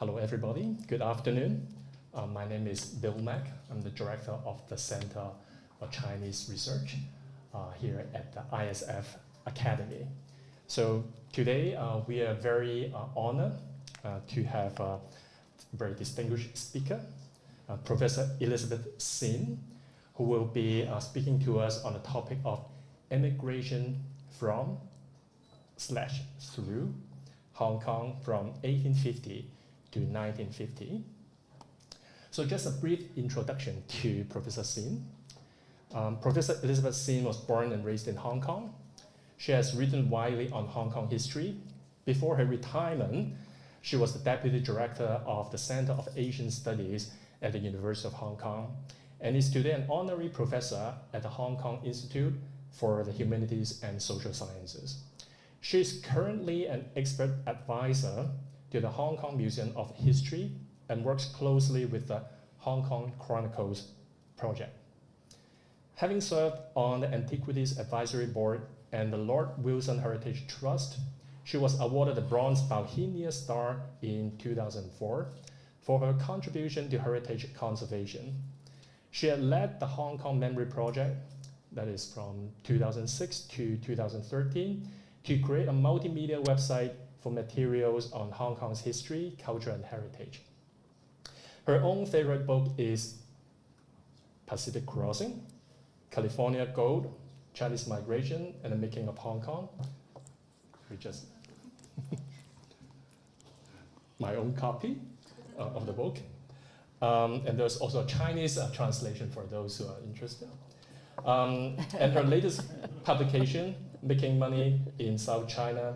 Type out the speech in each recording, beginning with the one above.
Hello, everybody. Good afternoon. My name is Bill Mack. I'm the director of the Center for Chinese Research here at the ISF Academy. So today we are very honored to have a very distinguished speaker, Professor Elizabeth Sin, who will be speaking to us on the topic of immigration from/through Hong Kong from 1850 to 1950. So just a brief introduction to Professor Sin. Professor Elizabeth Sin was born and raised in Hong Kong. She has written widely on Hong Kong history. Before her retirement, she was the Deputy Director of the Center of Asian Studies at the University of Hong Kong, and is today an honorary professor at the Hong Kong Institute for the Humanities and Social Sciences. She is currently an expert advisor to the Hong Kong Museum of History and works closely with the Hong Kong Chronicles project. Having served on the Antiquities Advisory Board and the Lord Wilson Heritage Trust, she was awarded the Bronze Bauhinia Star in 2004 for her contribution to heritage conservation. She had led the Hong Kong Memory Project, that is from 2006 to 2013, to create a multimedia website for materials on Hong Kong's history, culture, and heritage. Her own favorite book is Pacific Crossing, California Gold, Chinese Migration, and the Making of Hong Kong. We just my own copy of the book. And there's also a Chinese translation for those who are interested. And her latest publication, Making Money in South China,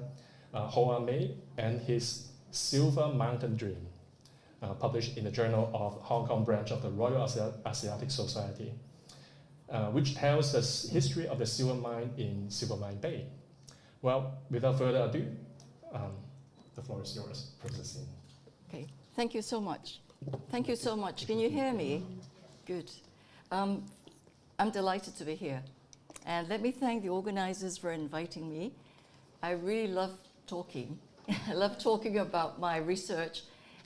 Hoa Mei and His Silver Mountain Dream, published in the Journal of Hong Kong branch of the Royal Asiatic Society, which tells the history of the silver mine in Silver Mine Bay. Well, without further ado, the floor is yours, Professor Sin. Okay, thank you so much. Thank you so much. Can you hear me? Good. I'm delighted to be here. And let me thank the organizers for inviting me. I really love talking. I love talking about my research.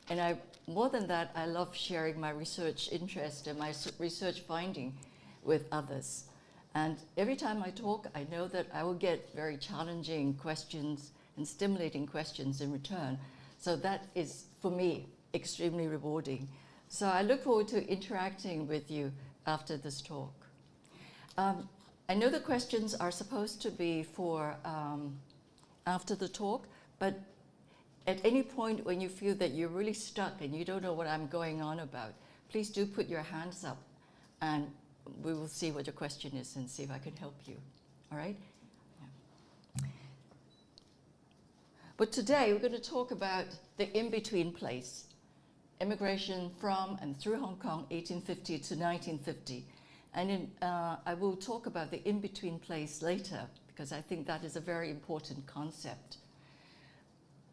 And more than that, I love sharing my research interest and my research finding with others. And every time I talk, I know that I will get very challenging questions and stimulating questions in return. So that is, for me, extremely rewarding. So I look forward to interacting with you after this talk. I know the questions are supposed to be for after the talk, but at any point when you feel that you're really stuck and you don't know what I'm going on about, please do put your hands up and we will see what your question is and see if I can help you. All right? Yeah. But today we're going to talk about the in-between place, immigration from and through Hong Kong, 1850 to 1950. And I will talk about the in-between place later, because I think that is a very important concept.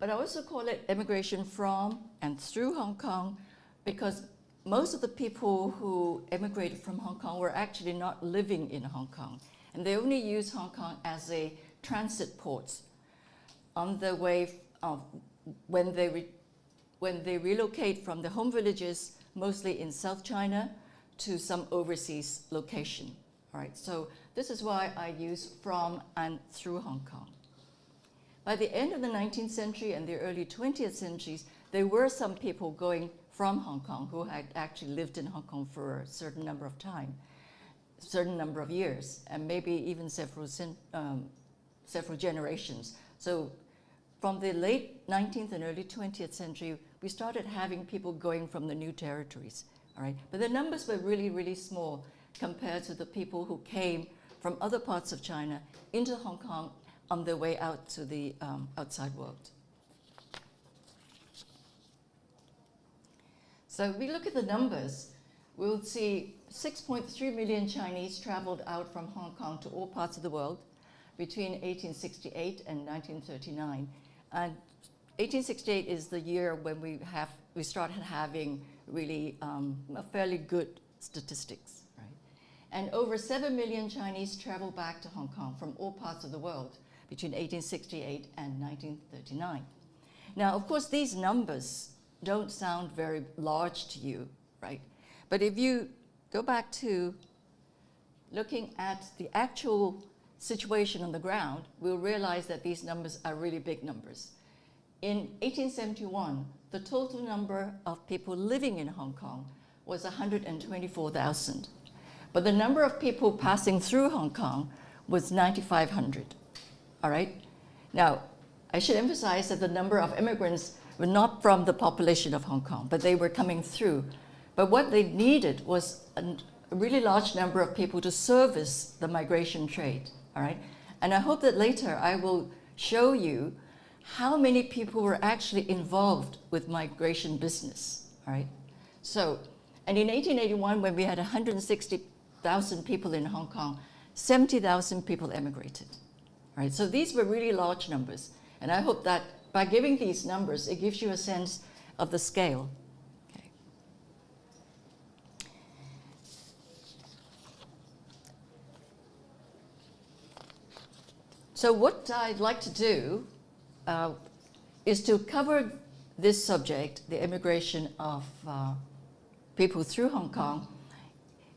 But I also call it immigration from and through Hong Kong, because most of the people who emigrated from Hong Kong were actually not living in Hong Kong. And they only used Hong Kong as a transit port on the way of when they relocate from the home villages, mostly in South China, to some overseas location. All right, so this is why I use from and through Hong Kong. By the end of the 19th century and the early 20th centuries, there were some people going from Hong Kong who had actually lived in Hong Kong for a certain number of time, certain number of years, and maybe even several generations. So from the late 19th and early 20th century, we started having people going from the new territories. All right, but the numbers were really, really small compared to the people who came from other parts of China into Hong Kong on their way out to the outside world. So if we look at the numbers, we'll see 6.3 million Chinese traveled out from Hong Kong to all parts of the world between 1868 and 1939. And 1868 is the year when we started having really a fairly good statistics, right? And over 7 million Chinese traveled back to Hong Kong from all parts of the world between 1868 and 1939. Now, of course, these numbers don't sound very large to you, right? But if you go back to looking at the actual situation on the ground, we'll realize that these numbers are really big numbers. In 1871, the total number of people living in Hong Kong was 124,000. But the number of people passing through Hong Kong was 9,500, all right? Now, I should emphasize that the number of immigrants were not from the population of Hong Kong, but they were coming through. But what they needed was a really large number of people to service the migration trade, all right? And I hope that later I will show you how many people were actually involved with migration business, all right? So, and in 1881, when we had 160,000 people in Hong Kong, 70,000 people emigrated, all right? So these were really large numbers. And I hope that by giving these numbers, it gives you a sense of the scale. Okay. So what I'd like to do is to cover this subject, the immigration of people through Hong Kong,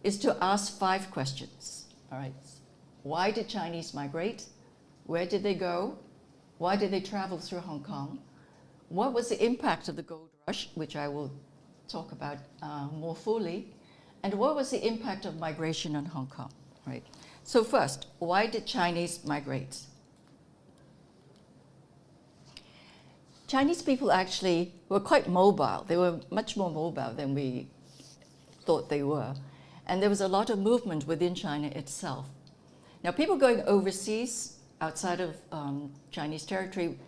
is to ask 5 questions, all right? Why did Chinese migrate? Where did they go? Why did they travel through Hong Kong? What was the impact of the gold rush, which I will talk about more fully? And what was the impact of migration on Hong Kong, right? So first, why did Chinese migrate? Chinese people actually were quite mobile. They were much more mobile than we thought they were. And there was a lot of movement within China itself. Now, people going overseas, outside of Chinese territory,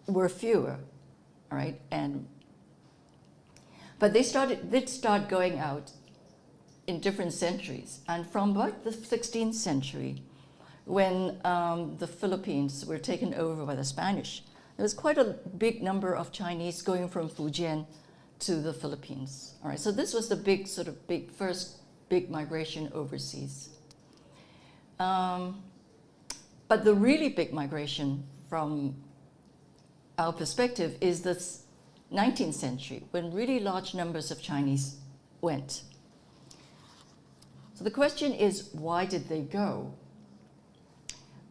were fewer, all right? But they did start going out in different centuries. And from about the 16th century, when the Philippines were taken over by the Spanish, there was quite a big number of Chinese going from Fujian to the Philippines, all right? So this was the first big migration overseas. But the really big migration from our perspective is the 19th century, when really large numbers of Chinese went. So the question is, why did they go?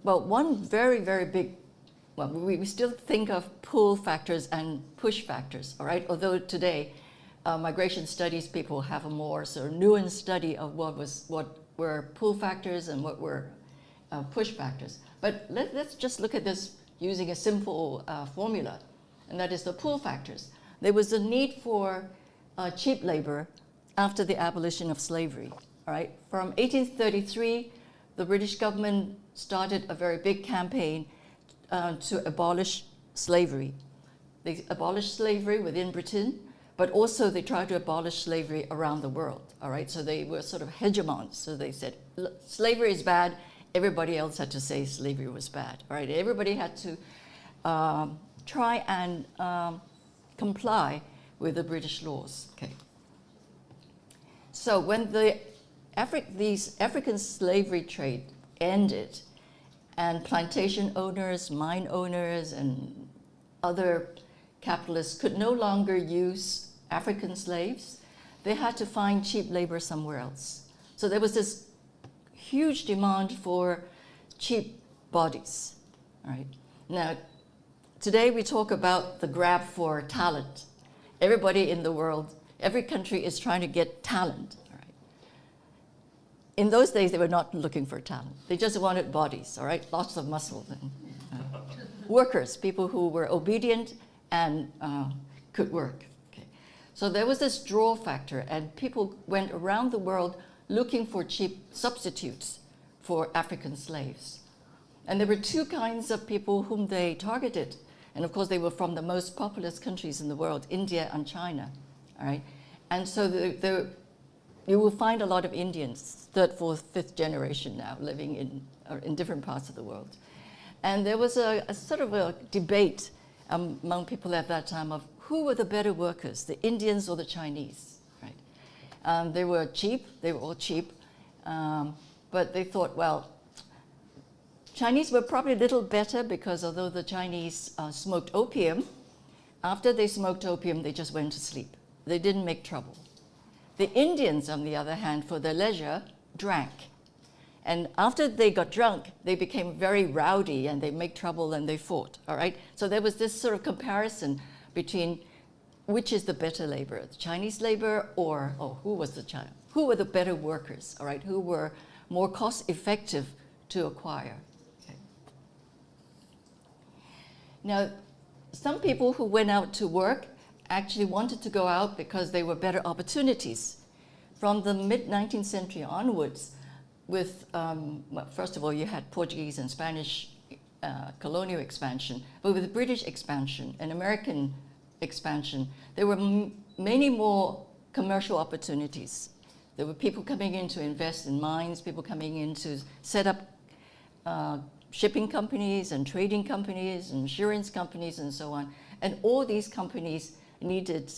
Well, one very, very big, well, we still think of pull factors and push factors, all right? Although today, migration studies people have a more sort of nuanced study of what were pull factors and what were push factors. But let's just look at this using a simple formula, and that is the pull factors. There was a need for cheap labor after the abolition of slavery, all right? From 1833, the British government started a very big campaign to abolish slavery. They abolished slavery within Britain, but also they tried to abolish slavery around the world, all right? So they were sort of hegemons. So they said, slavery is bad. Everybody else had to say slavery was bad, all right? Everybody had to try and comply with the British laws, okay? So when these African slavery trade ended, and plantation owners, mine owners, and other capitalists could no longer use African slaves, they had to find cheap labor somewhere else. So there was this huge demand for cheap bodies, all right? Now, today we talk about the grab for talent. Everybody in the world, every country is trying to get talent, all right? In those days, they were not looking for talent. They just wanted bodies, all right? Lots of muscle and workers, people who were obedient and could work, okay? So there was this draw factor, and people went around the world looking for cheap substitutes for African slaves. And there were 2 kinds of people whom they targeted. And of course, they were from the most populous countries in the world, India and China, all right? And so you will find a lot of Indians, 3rd, 4th, 5th generation now, living in different parts of the world. And there was a sort of a debate among people at that time of who were the better workers, the Indians or the Chinese, right? They were cheap, they were all cheap, but they thought, well, Chinese were probably a little better because although the Chinese smoked opium, after they smoked opium, they just went to sleep. They didn't make trouble. The Indians, on the other hand, for their leisure, drank. And after they got drunk, they became very rowdy and they make trouble and they fought, all right? So there was this sort of comparison between which is the better labor, the Chinese labor or who were the better workers, all right? Who were more cost effective to acquire, okay? Now, some people who went out to work actually wanted to go out because there were better opportunities. From the mid-19th century onwards, with, well, first of all, you had Portuguese and Spanish colonial expansion, but with the British expansion and American expansion, there were many more commercial opportunities. There were people coming in to invest in mines, people coming in to set up shipping companies and trading companies, insurance companies, and so on. And all these companies needed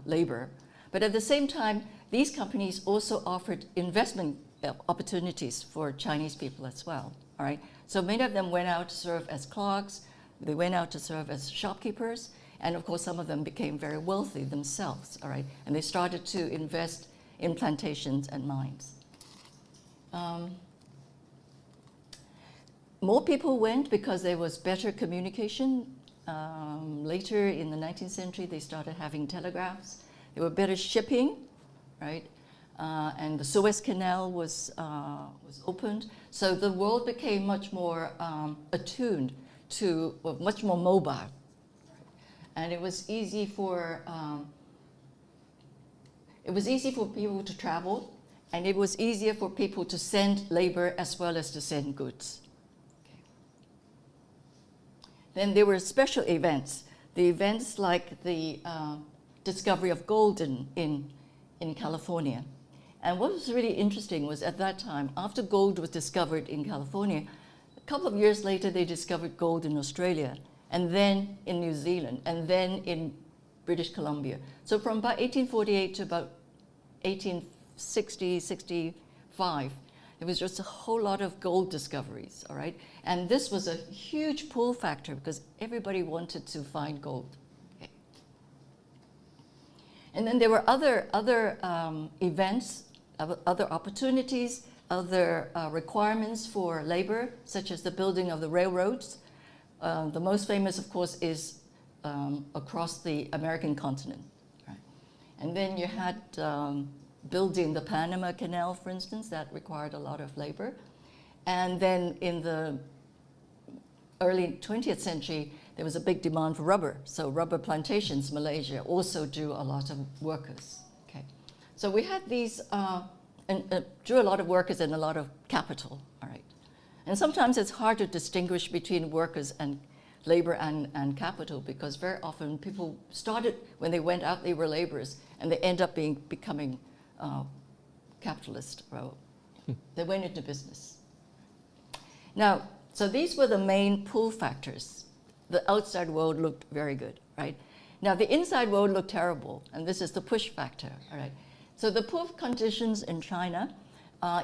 labor. But at the same time, these companies also offered investment opportunities for Chinese people as well, all right? So many of them went out to serve as clerks, they went out to serve as shopkeepers, and of course some of them became very wealthy themselves, all right? And they started to invest in plantations and mines. More people went because there was better communication. Later in the 19th century, they started having telegraphs. There were better shipping, right? And the Suez Canal was opened. So the world became much more attuned to, well, much more mobile. And it was easy for people to travel, and it was easier for people to send labor as well as to send goods. Okay. Then there were special events. The events like the discovery of gold in California. And what was really interesting was at that time, after gold was discovered in California, a couple of years later they discovered gold in Australia, and then in New Zealand, and then in British Columbia. So from about 1848 to about 1860, 65, there was just a whole lot of gold discoveries, all right? And this was a huge pull factor because everybody wanted to find gold. Okay. And then there were other events, other opportunities, other requirements for labor, such as the building of the railroads. The most famous, of course, is across the American continent. Right? And then you had building the Panama Canal, for instance, that required a lot of labor. And then in the early 20th century, there was a big demand for rubber. So rubber plantations, Malaysia, also drew a lot of workers. Okay. So we had these, drew a lot of workers and a lot of capital, all right. And sometimes it's hard to distinguish between workers and labor and capital because very often people started, when they went out, they were laborers, and they end up becoming capitalist. Well, they went into business. Now, so these were the main pull factors. The outside world looked very good, right? Now, the inside world looked terrible, and this is the push factor, all right? So the pull conditions in China,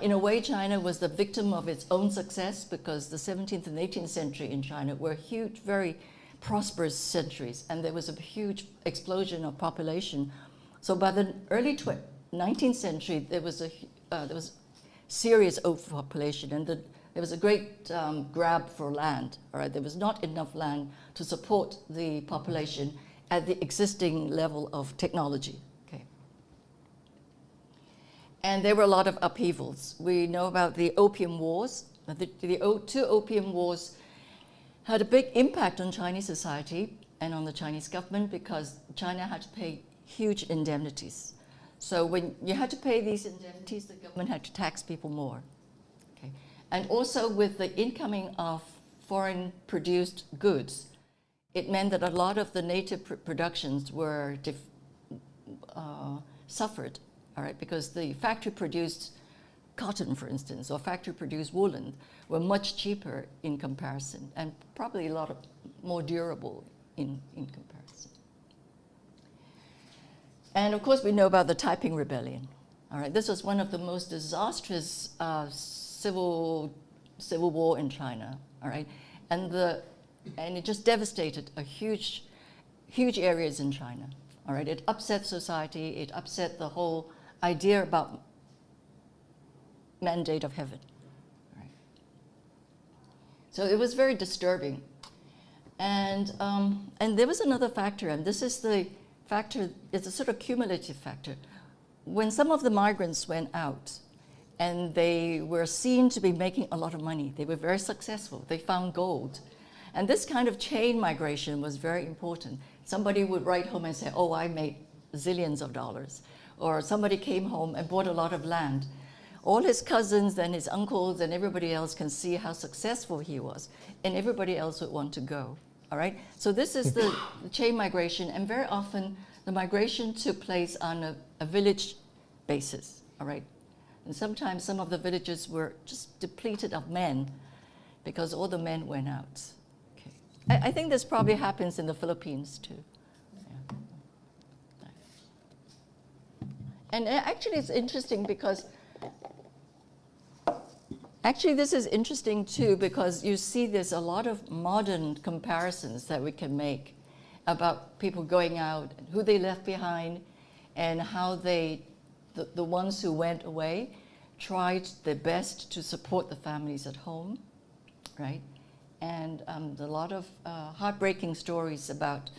in a way, China was the victim of its own success because the 17th and 18th century in China were huge, very prosperous centuries, and there was a huge explosion of population. So by the early 19th century, there was serious overpopulation, and there was a great grab for land. All right, there was not enough land to support the population at the existing level of technology. And there were a lot of upheavals. We know about the Opium Wars. The two Opium Wars had a big impact on Chinese society and on the Chinese government because China had to pay huge indemnities. So when you had to pay these indemnities, the government had to tax people more. Okay. And also with the incoming of foreign produced goods, it meant that a lot of the native productions were suffered. All right, because the factory-produced cotton, for instance, or factory-produced woolen were much cheaper in comparison and probably a lot more durable in comparison. And of course, we know about the Taiping Rebellion. All right, this was one of the most disastrous civil war in China. All right, and it just devastated a huge huge areas in China. All right, it upset society, it upset the whole idea about mandate of heaven. All right. So it was very disturbing. And there was another factor, and this is the factor, it's a sort of cumulative factor. When some of the migrants went out, and they were seen to be making a lot of money, they were very successful, they found gold. And this kind of chain migration was very important. Somebody would write home and say, oh, I made zillions of dollars. Or somebody came home and bought a lot of land. All his cousins and his uncles and everybody else can see how successful he was, and everybody else would want to go, all right? So this is the chain migration, and very often the migration took place on a village basis, all right? And sometimes some of the villages were just depleted of men because all the men went out. Okay. I think this probably happens in the Philippines too. Yeah. And actually it's interesting because this is interesting too, because you see there's a lot of modern comparisons that we can make about people going out, and who they left behind, and how they, the ones who went away, tried their best to support the families at home, right? And a lot of heartbreaking stories about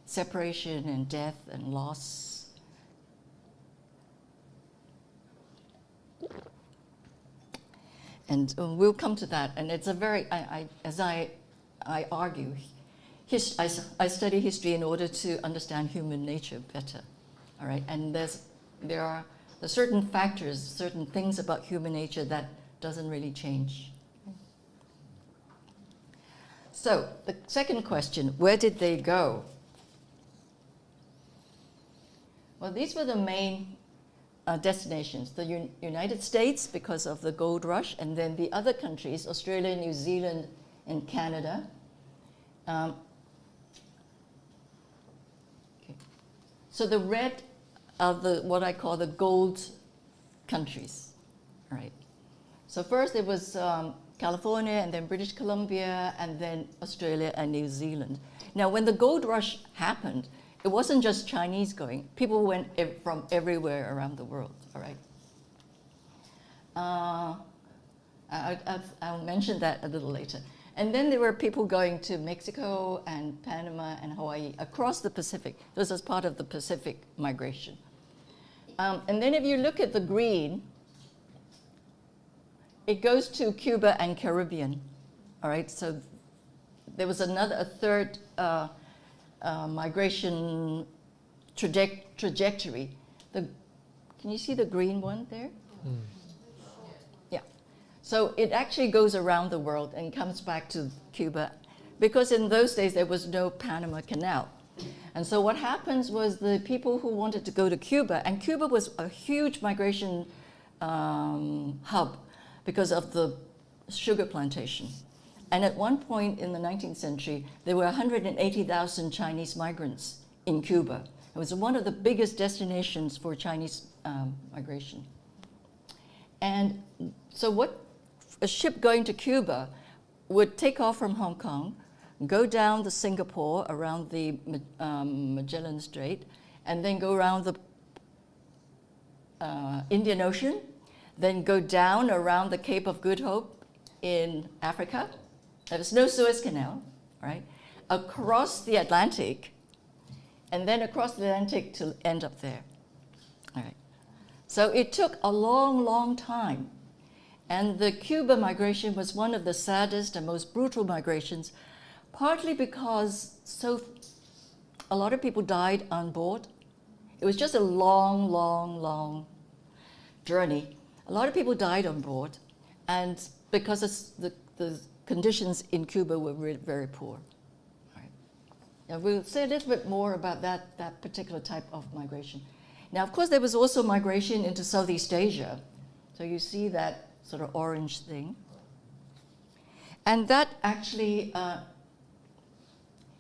separation and death and loss. And we'll come to that. And it's a very, as I argue, I study history in order to understand human nature better, all right? And there are certain factors, certain things about human nature that doesn't really change. So the second question, where did they go? Well, these were the main destinations. The United States, because of the gold rush, and then the other countries, Australia, New Zealand, and Canada. Okay. So the red are what I call the gold countries, all right? So first it was California, and then British Columbia, and then Australia and New Zealand. Now, when the gold rush happened, it wasn't just Chinese going. People went from everywhere around the world, all right? I'll mention that a little later. And then there were people going to Mexico and Panama and Hawaii, across the Pacific. This was part of the Pacific migration. And then if you look at the green, it goes to Cuba and Caribbean, all right? So there was a third migration trajectory. Can you see the green one there? Mm. Yeah. So it actually goes around the world and comes back to Cuba, because in those days there was no Panama Canal. And so what happens was the people who wanted to go to Cuba, and Cuba was a huge migration hub because of the sugar plantation. And at one point in the 19th century, there were 180,000 Chinese migrants in Cuba. It was one of the biggest destinations for Chinese migration. And so a ship going to Cuba would take off from Hong Kong, go down to Singapore around the Magellan Strait, and then go around the Indian Ocean, then go down around the Cape of Good Hope in Africa. There was no Suez Canal, right? Across the Atlantic, and then across the Atlantic to end up there. All right. So it took a long, long time. And the Cuba migration was one of the saddest and most brutal migrations, partly because a lot of people died on board. It was just a long, long, long journey. A lot of people died on board, and because the conditions in Cuba were very poor. Right. Now we'll say a little bit more about that particular type of migration. Now, of course, there was also migration into Southeast Asia. So you see that sort of orange thing. And that actually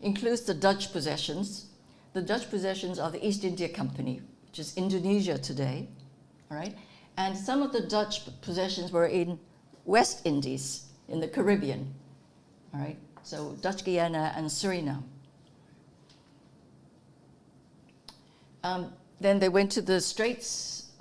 includes the Dutch possessions. The Dutch possessions are the East India Company, which is Indonesia today, all right? And some of the Dutch possessions were in West Indies, in the Caribbean, all right? So Dutch Guyana and Suriname. Then they went to the Straits,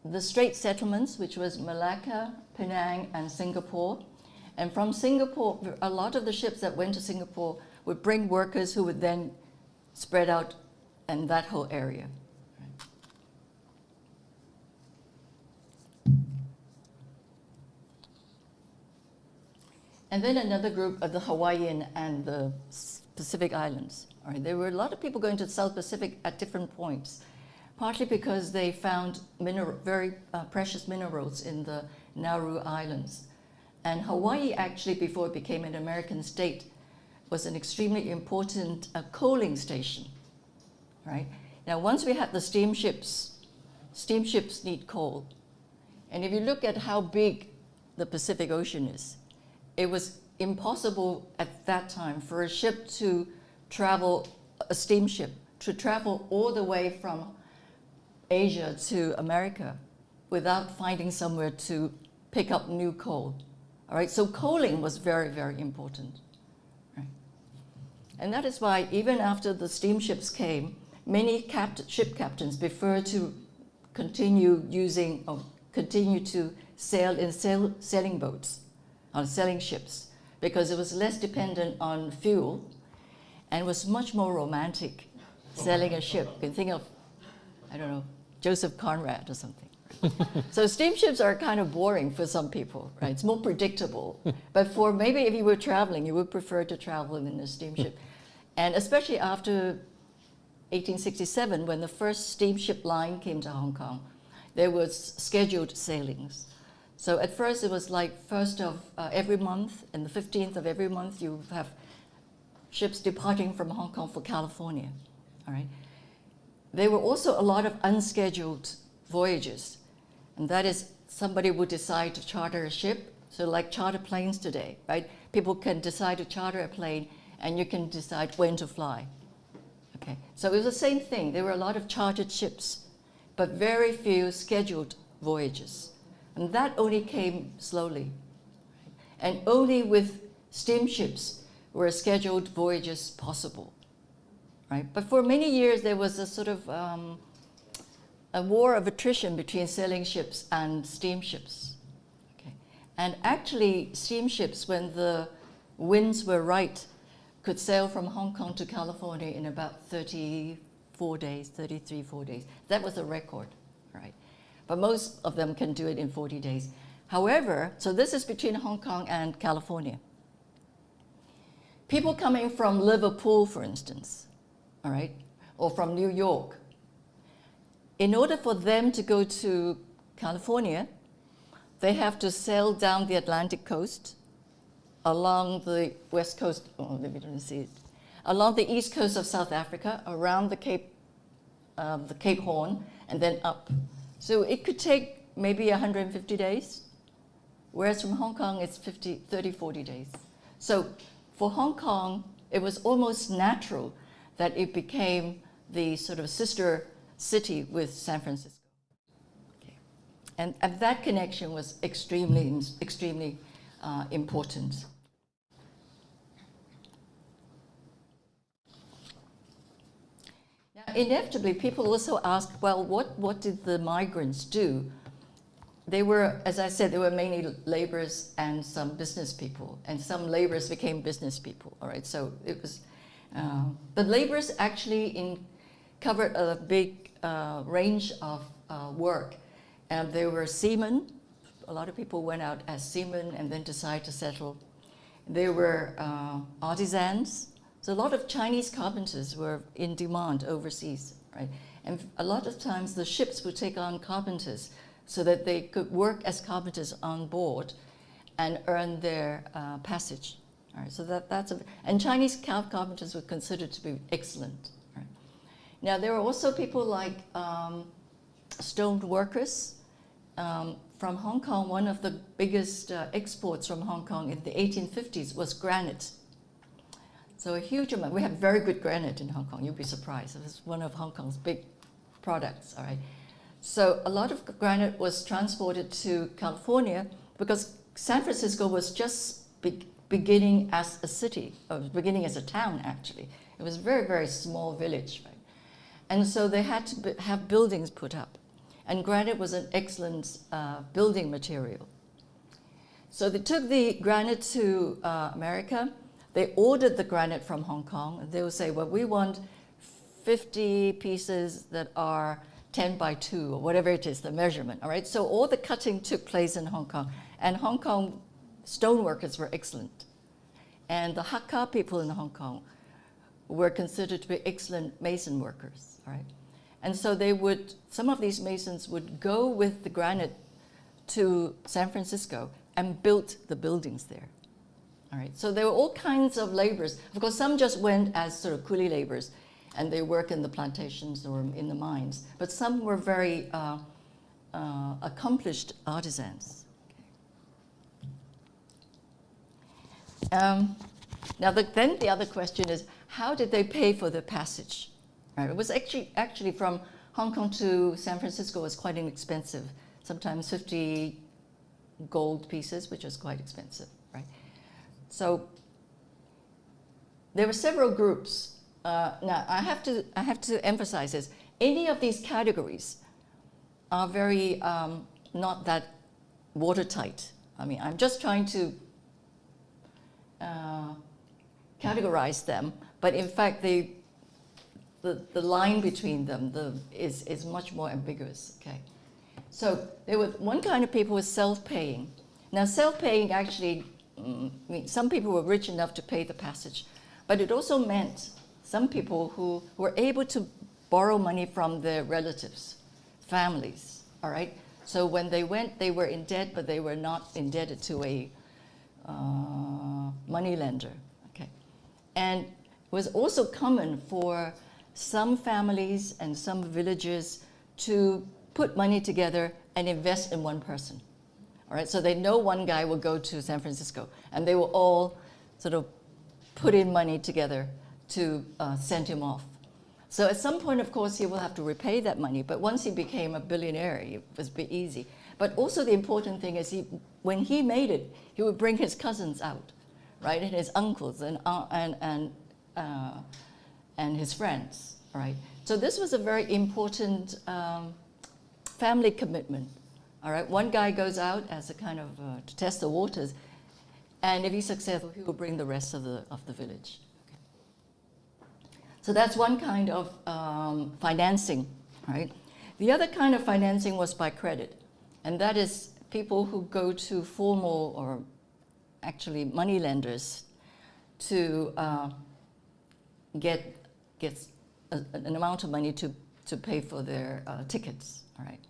the Strait settlements, which was Malacca, Penang, and Singapore. And from Singapore, a lot of the ships that went to Singapore would bring workers who would then spread out in that whole area. And then another group of the Hawaiian and the Pacific Islands. All right, there were a lot of people going to the South Pacific at different points, partly because they found very precious minerals in the Nauru Islands. And Hawaii, actually, before it became an American state, was an extremely important coaling station, right? Now, once we had the steamships need coal. And if you look at how big the Pacific Ocean is, it was impossible at that time for a ship to travel, a steamship, to travel all the way from Asia to America without finding somewhere to pick up new coal. All right, so coaling was very, very important. Right? And that is why even after the steamships came, many ship captains preferred to continue to sail in sailing boats, on sailing ships, because it was less dependent on fuel and was much more romantic sailing a ship. You can think of, I don't know, Joseph Conrad or something. So steamships are kind of boring for some people, right? It's more predictable. But for maybe if you were traveling, you would prefer to travel in a steamship. And especially after 1867, when the first steamship line came to Hong Kong, there was scheduled sailings. So at first it was like 1st of every month, and the 15th of every month you have ships departing from Hong Kong for California, all right? There were also a lot of unscheduled voyages, and that is somebody would decide to charter a ship, so like charter planes today, right? People can decide to charter a plane, and you can decide when to fly, okay? So it was the same thing. There were a lot of chartered ships, but very few scheduled voyages. And that only came slowly. Right? And only with steamships were scheduled voyages possible. Right? But for many years, there was a sort of a war of attrition between sailing ships and steamships. Okay? And actually, steamships, when the winds were right, could sail from Hong Kong to California in about 34 days. That was a record, right? But most of them can do it in 40 days. However, so this is between Hong Kong and California. People coming from Liverpool, for instance, all right, or from New York, in order for them to go to California, they have to sail down the Atlantic coast, along the west coast, along the east coast of South Africa, around the Cape Horn, and then up. So it could take maybe 150 days, whereas from Hong Kong it's 30, 40 days. So for Hong Kong, it was almost natural that it became the sort of sister city with San Francisco. Okay. And that connection was extremely important. Inevitably, people also ask, well, what did the migrants do? They were, as I said, they were mainly laborers and some business people, and some laborers became business people, all right? So it was, the laborers actually covered a big range of work. And there were seamen. A lot of people went out as seamen and then decided to settle. There were artisans. So a lot of Chinese carpenters were in demand overseas, right? And a lot of times the ships would take on carpenters so that they could work as carpenters on board and earn their passage. All right, so and Chinese carpenters were considered to be excellent. Right? Now there were also people like stone workers from Hong Kong. One of the biggest exports from Hong Kong in the 1850s was granite. So a huge amount. We have very good granite in Hong Kong. You'll be surprised. It's one of Hong Kong's big products. All right. So a lot of granite was transported to California because San Francisco was just beginning as a city, or beginning as a town actually. It was a very, very small village, right? And so they had to have buildings put up. And granite was an excellent building material. So they took the granite to America. They ordered the granite from Hong Kong. And they would say, well, we want 50 pieces that are 10 by 2, or whatever it is, the measurement, all right? So all the cutting took place in Hong Kong. And Hong Kong stoneworkers were excellent. And the Hakka people in Hong Kong were considered to be excellent mason workers, all right? And so they would, some of these masons would go with the granite to San Francisco and built the buildings there. All right, so there were all kinds of laborers. Of course, some just went as sort of coolie laborers, and they work in the plantations or in the mines. But some were very accomplished artisans. Now, then the other question is, how did they pay for the passage? Right, it was actually from Hong Kong to San Francisco was quite inexpensive. Sometimes 50 gold pieces, which was quite expensive, right? So there were several groups. Now I have to emphasize this. Any of these categories are very not that watertight. I mean, I'm just trying to categorize them, but in fact, the line between them is much more ambiguous. Okay, so there was one kind of people was self-paying. Now, self-paying actually means some people were rich enough to pay the passage, but it also meant some people who were able to borrow money from their relatives, families. All right. So when they went, they were in debt, but they were not indebted to a money lender. Okay, and it was also common for some families and some villages to put money together and invest in one person. All right, so they know one guy will go to San Francisco, and they will all sort of put in money together to send him off. So at some point, of course, he will have to repay that money, but once he became a billionaire, it was a bit easy. But also the important thing is when he made it, he would bring his cousins out, right, and his uncles and his friends, right? So this was a very important family commitment, all right? One guy goes out as a kind of, to test the waters, and if he's successful, he will bring the rest of the village. Okay. So that's one kind of financing, right? The other kind of financing was by credit, and that is people who go to formal or actually money lenders to get an amount of money to pay for their tickets, all right?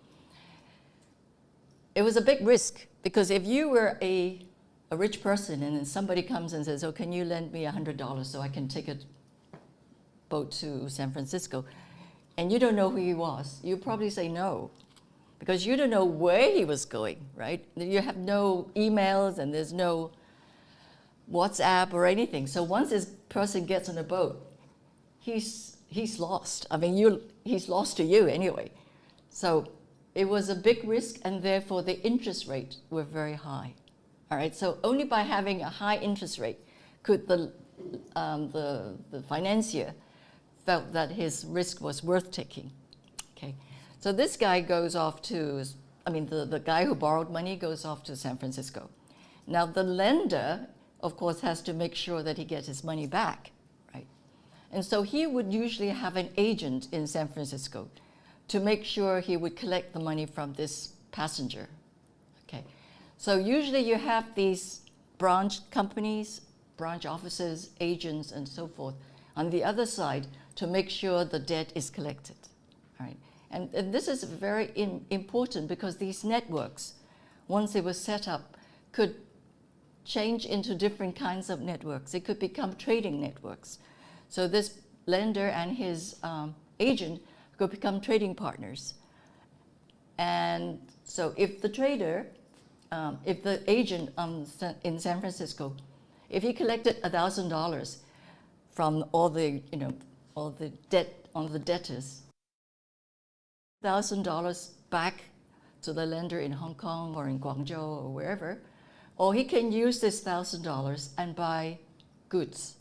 It was a big risk, because if you were a rich person and then somebody comes and says, oh, can you lend me $100 so I can take a boat to San Francisco, and you don't know who he was, you probably say no, because you don't know where he was going, right? You have no emails and there's no WhatsApp or anything. So once this person gets on a boat, he's lost. I mean, he's lost to you anyway. So it was a big risk, and therefore the interest rates were very high. All right, so only by having a high interest rate could the financier felt that his risk was worth taking. Okay, so this guy goes off to, the guy who borrowed money goes off to San Francisco. Now the lender, of course, has to make sure that he gets his money back, right? And so he would usually have an agent in San Francisco to make sure he would collect the money from this passenger, okay? So usually you have these branch companies, branch offices, agents, and so forth on the other side to make sure the debt is collected, all right? And this is very important, because these networks, once they were set up, could change into different kinds of networks. It could become trading networks. So this lender and his agent could become trading partners. And so if the trader, if the agent in San Francisco, if he collected $1,000 from all the debt on the debtors, $1,000 back to the lender in Hong Kong or in Guangzhou or wherever, or he can use this $1,000 and buy goods.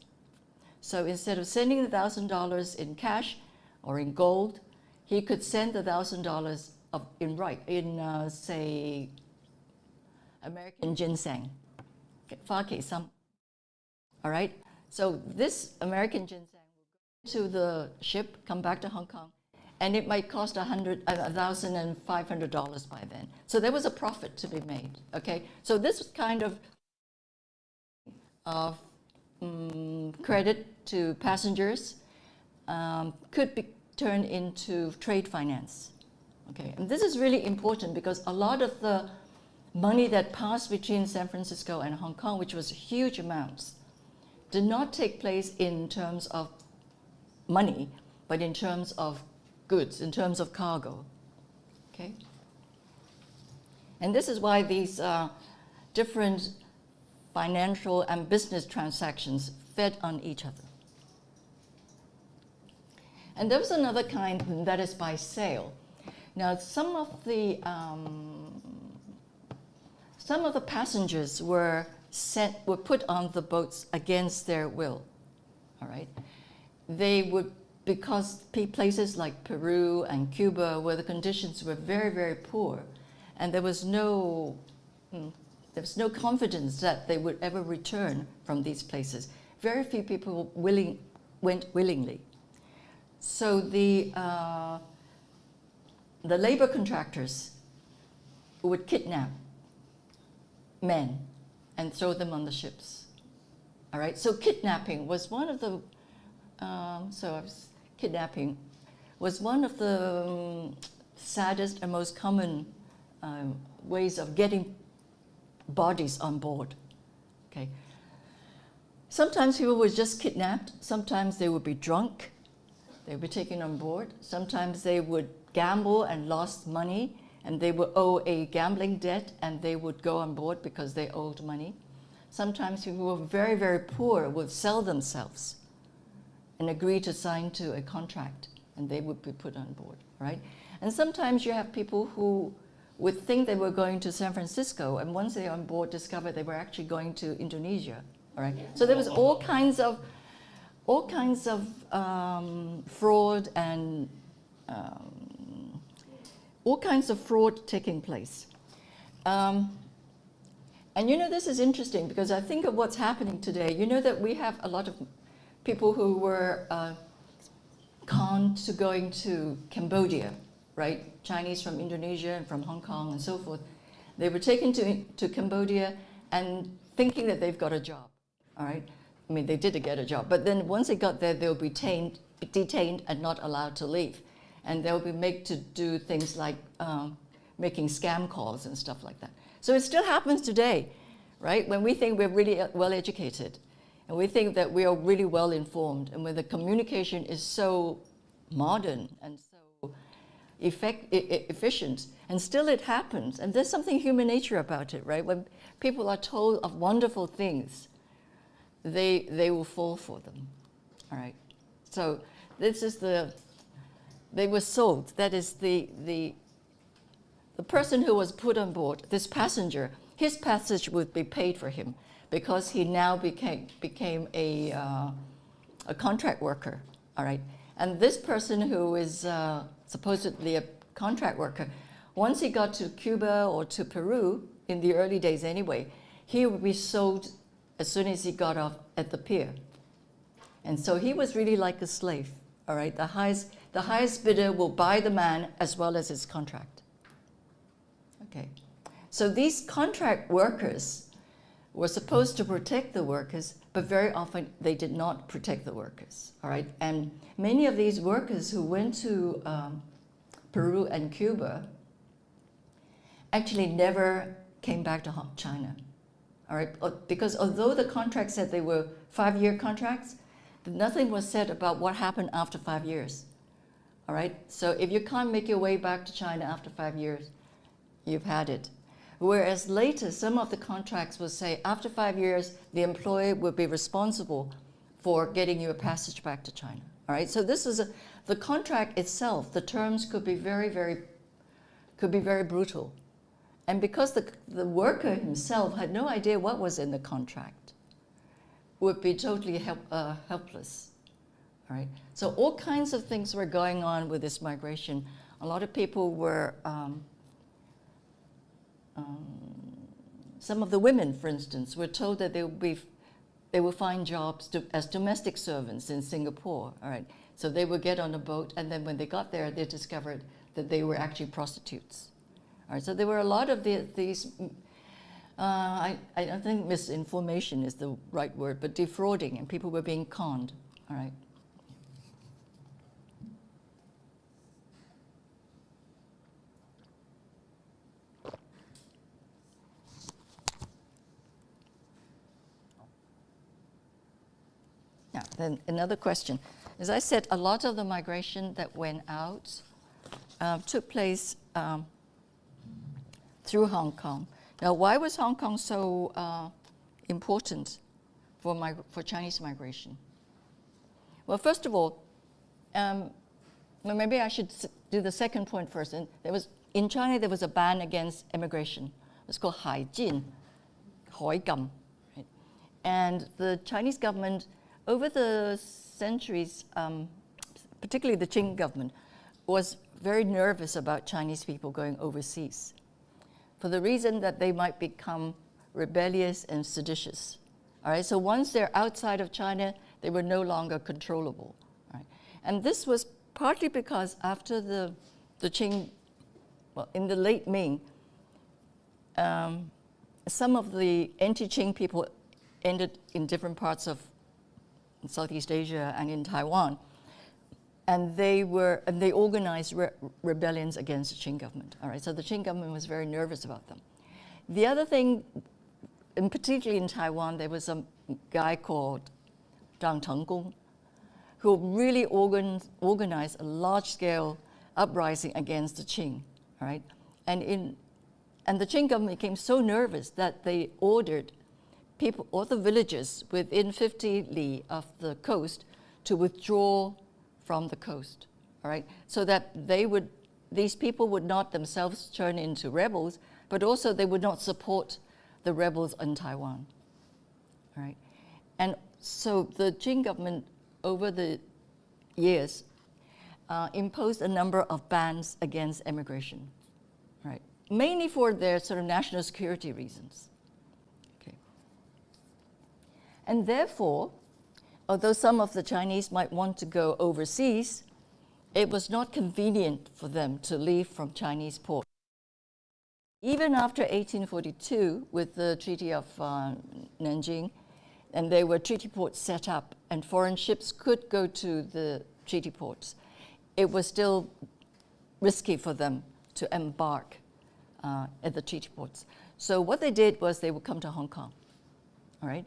So instead of sending the $1,000 in cash or in gold, he could send the $1,000 in say, American ginseng, Fa Kei Sam. All right. So this American ginseng will go to the ship, come back to Hong Kong, and it might cost $1,500 by then. So there was a profit to be made. Okay. So this kind of credit to passengers could be turned into trade finance. Okay. And this is really important because a lot of the money that passed between San Francisco and Hong Kong, which was huge amounts, did not take place in terms of money, but in terms of goods, in terms of cargo. Okay? And this is why these different financial and business transactions fed on each other. And there was another kind that is by sale. Now, some of the passengers were put on the boats against their will. All right, they would, because places like Peru and Cuba, where the conditions were very, very poor, and there was no confidence that they would ever return from these places. Very few people went willingly. So the labor contractors would kidnap men and throw them on the ships. All right. So kidnapping was one of the saddest and most common ways of getting bodies on board. Okay. Sometimes people were just kidnapped. Sometimes they would be drunk. They would be taken on board. Sometimes they would gamble and lost money, and they would owe a gambling debt, and they would go on board because they owed money. Sometimes people who were very, very poor would sell themselves and agree to sign to a contract, and they would be put on board, right? And sometimes you have people who would think they were going to San Francisco, and once they're on board, discover they were actually going to Indonesia, all right? So there was all kinds of fraud and all kinds of fraud taking place. And you know, this is interesting because I think of what's happening today. You know that we have a lot of people who were conned to going to Cambodia, right? Chinese from Indonesia and from Hong Kong and so forth. They were taken to Cambodia and thinking that they've got a job, all right? I mean, they did get a job, but then once they got there, they'll be detained and not allowed to leave. And they'll be made to do things like making scam calls and stuff like that. So it still happens today, right? When we think we're really well educated, and we think that we are really well informed, and when the communication is so modern and so efficient, and still it happens. And there's something human nature about it, right? When people are told of wonderful things, they will fall for them, all right? So this is they were sold. That is the person who was put on board, this passenger, his passage would be paid for him because he now became a contract worker, all right? And this person who is supposedly a contract worker, once he got to Cuba or to Peru, in the early days anyway, he would be sold as soon as he got off at the pier. And so he was really like a slave, all right? The highest bidder will buy the man as well as his contract. Okay. So these contract workers were supposed to protect the workers, but very often they did not protect the workers, all right? And many of these workers who went to Peru and Cuba actually never came back to China, all right? Because although the contract said they were 5-year contracts, nothing was said about what happened after 5 years, all right? So if you can't make your way back to China after 5 years, you've had it. Whereas later, some of the contracts will say after 5 years, the employer will be responsible for getting you a passage back to China. All right. So this is the contract itself. The terms could be very brutal, And because the worker himself had no idea what was in the contract, would be totally helpless. All right? So all kinds of things were going on with this migration. A lot of people were, some of the women, for instance, were told that they would find jobs as domestic servants in Singapore. All right? So they would get on a boat, and then when they got there, they discovered that they were actually prostitutes. All right? So there were a lot of these, I don't think misinformation is the right word, but defrauding, and people were being conned. All right? Now, then another question. As I said, a lot of the migration that went out took place through Hong Kong. Now, why was Hong Kong so important for Chinese migration? Well, first of all, maybe I should do the second point first. And in China, there was a ban against immigration. It's called 海禁, 海禁. Right? And the Chinese government, over the centuries, particularly the Qing government, was very nervous about Chinese people going overseas for the reason that they might become rebellious and seditious. All right, so once they're outside of China, they were no longer controllable. Right? And this was partly because after the Qing, well, in the late Ming, some of the anti-Qing people ended in different parts of Southeast Asia and in Taiwan, and they organized rebellions against the Qing government. All right, so the Qing government was very nervous about them. The other thing, and particularly in Taiwan, there was a guy called Zhang Tenggong, who really organized a large-scale uprising against the Qing. All right, and the Qing government became so nervous that they ordered people, all the villages within 50 li of the coast, to withdraw from the coast, all right? So that these people would not themselves turn into rebels, but also they would not support the rebels in Taiwan, all right? And so the Qing government, over the years, imposed a number of bans against immigration, right? Mainly for their sort of national security reasons. And therefore, although some of the Chinese might want to go overseas, it was not convenient for them to leave from Chinese port. Even after 1842, with the Treaty of Nanjing, and there were treaty ports set up, and foreign ships could go to the treaty ports, it was still risky for them to embark at the treaty ports. So what they did was they would come to Hong Kong, all right?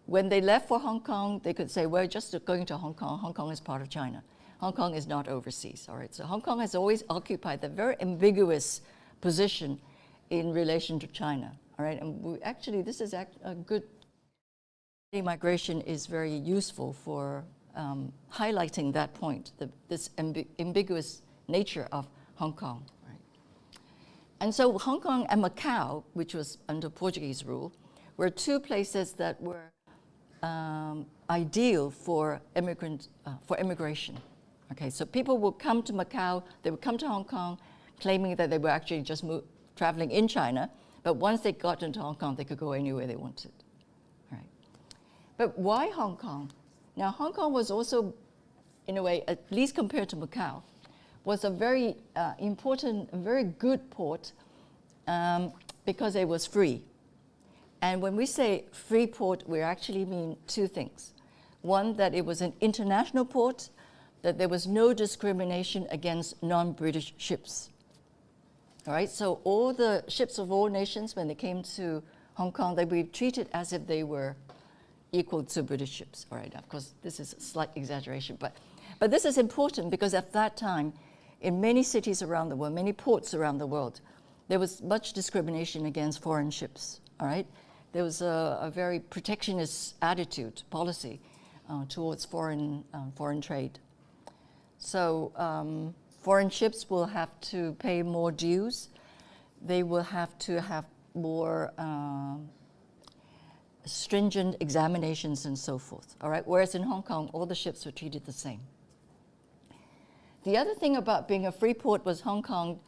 When they left for Hong Kong, they could say, we're just going to Hong Kong. Hong Kong is part of China. Hong Kong is not overseas, all right? So Hong Kong has always occupied the very ambiguous position in relation to China, all right? And actually, this is a good, migration is very useful for highlighting that point, this ambiguous nature of Hong Kong, right? And so Hong Kong and Macau, which was under Portuguese rule, were two places that were ideal for immigration. Okay, so people would come to Macau, they would come to Hong Kong, claiming that they were actually just traveling in China, but once they got into Hong Kong, they could go anywhere they wanted. All right. But why Hong Kong? Now, Hong Kong was also, in a way, at least compared to Macau, was a very important, a very good port because it was free. And when we say free port, we actually mean two things. One, that it was an international port, that there was no discrimination against non-British ships. All right, so all the ships of all nations, when they came to Hong Kong, they were treated as if they were equal to British ships. All right, of course, this is a slight exaggeration, but this is important because at that time, in many cities around the world, many ports around the world, there was much discrimination against foreign ships, all right? There was a very protectionist attitude, policy towards foreign trade. So foreign ships will have to pay more dues. they will have to have more stringent examinations and so forth, all right? Whereas in Hong Kong, all the ships were treated the same. The other thing about being a free port was Hong Kong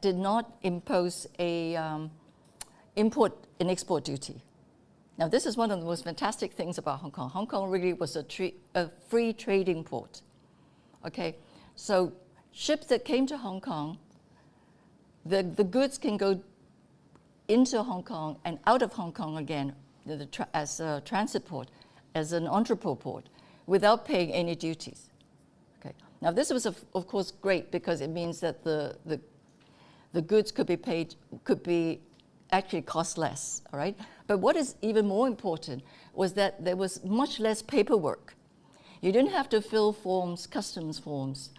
did not impose a import and export duty. Now, this is one of the most fantastic things about Hong Kong. Hong Kong really was a free trading port, okay? So ships that came to Hong Kong, the goods can go into Hong Kong and out of Hong Kong again as a transit port, as an entrepot port, without paying any duties. Okay. Now, this was, of course, great because it means that the goods could be actually cost less, all right? But what is even more important was that there was much less paperwork. You didn't have to fill forms, customs forms.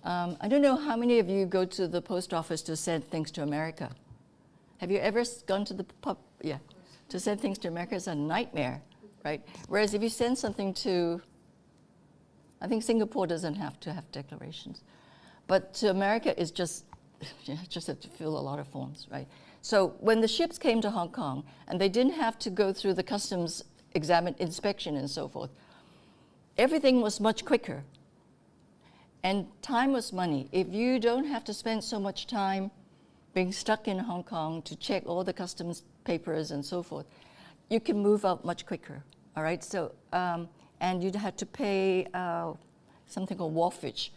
I don't know how many of you go to the post office to send things to America. Have you ever gone to the pub? Yeah. To send things to America is a nightmare, right? Whereas if you send something to, I think Singapore doesn't have to have declarations. But to America, it's just, you just have to fill a lot of forms, right? So when the ships came to Hong Kong and they didn't have to go through the customs inspection and so forth, everything was much quicker. And time was money. If you don't have to spend so much time being stuck in Hong Kong to check all the customs papers and so forth, you can move out much quicker, all right? So, and you'd have to pay something called wharfage,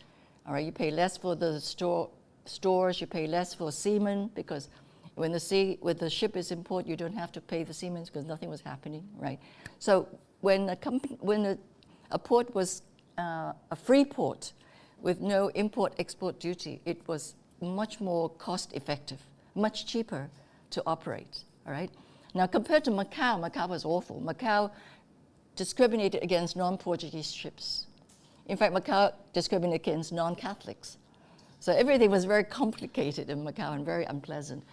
all right? You pay less for the stores, you pay less for seamen, because when the ship is in port, you don't have to pay the seamen because nothing was happening, right? So when a port was a free port with no import-export duty, it was much more cost-effective, much cheaper to operate, all right? Now, compared to Macau, Macau was awful. Macau discriminated against non-Portuguese ships. In fact, Macau discriminated against non-Catholics. So everything was very complicated in Macau and very unpleasant.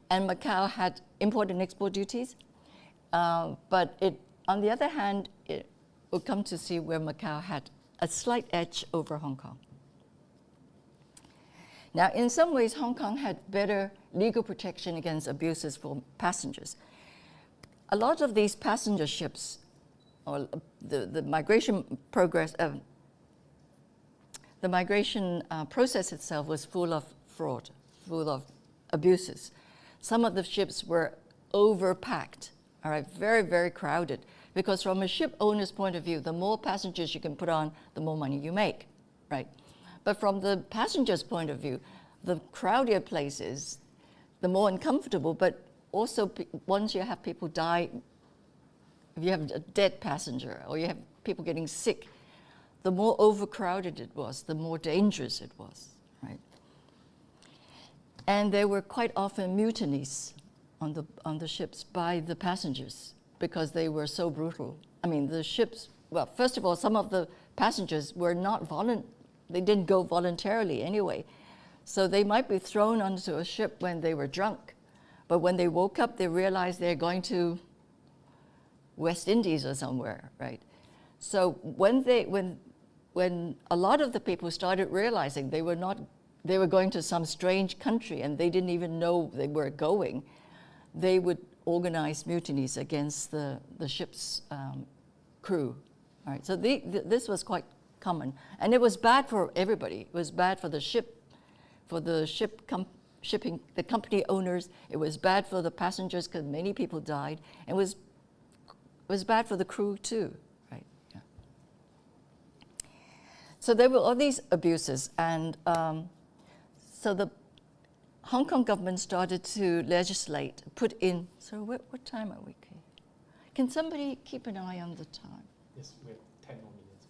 And Macau had import and export duties, but on the other hand, it will come to see where Macau had a slight edge over Hong Kong. Now, in some ways, Hong Kong had better legal protection against abuses for passengers. A lot of these passenger ships, or the migration progress, the migration process itself was full of fraud, full of abuses. Some of the ships were overpacked, all right, very, very crowded, because from a ship owner's point of view, the more passengers you can put on, the more money you make, right? But from the passenger's point of view, the crowdier places, the more uncomfortable, but also once you have people die, if you have a dead passenger or you have people getting sick, the more overcrowded it was, the more dangerous it was, right? And there were quite often mutinies on the ships by the passengers because they were so brutal. I mean, the ships, well, first of all, some of the passengers were not they didn't go voluntarily anyway. So they might be thrown onto a ship when they were drunk, but when they woke up, they realized they're going to West Indies or somewhere, right? So when a lot of the people started realizing they were going to some strange country and they didn't even know they were going, they would organize mutinies against the ship's crew. All right, so this was quite common, and it was bad for everybody. It was bad for the the company owners. It was bad for the passengers because many people died, and it was bad for the crew too, right? Yeah. So there were all these abuses, and so the Hong Kong government started to legislate, put in. So what time are we? Can somebody keep an eye on the time? Yes, we have 10 more minutes.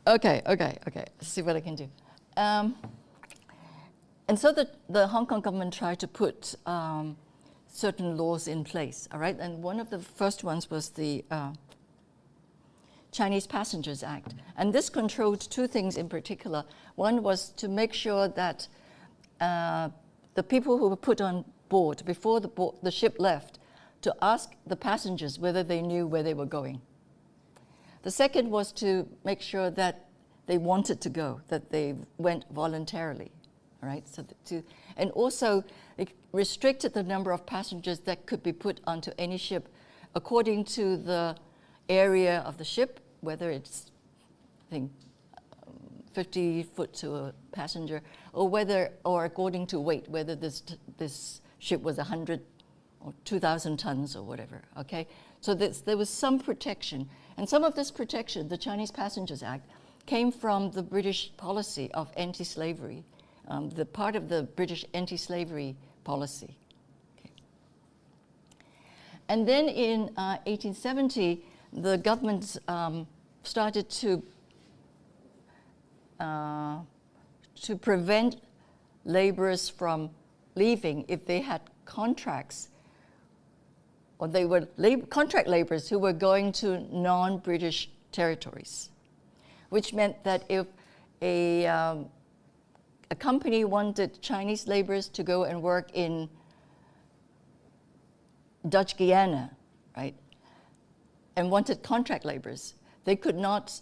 Okay. Let's see what I can do. And so the Hong Kong government tried to put certain laws in place, all right? And one of the first ones was the Chinese Passengers Act. And this controlled two things in particular. One was to make sure that the people who were put on board before the ship left to ask the passengers whether they knew where they were going. The second was to make sure that they wanted to go, that they went voluntarily, all right? So and also it restricted the number of passengers that could be put onto any ship according to the area of the ship, whether it's, I think, 50 foot to a passenger, or according to weight, whether this ship was 100 or 2,000 tons or whatever, okay? So there was some protection. And some of this protection, the Chinese Passengers Act, came from the British policy of anti-slavery, the part of the British anti-slavery policy. Okay. And then in 1870, the government started to prevent laborers from leaving if they had contracts, or they were contract laborers who were going to non-British territories, which meant that if a company wanted Chinese laborers to go and work in Dutch Guiana, right, and wanted contract laborers, they could not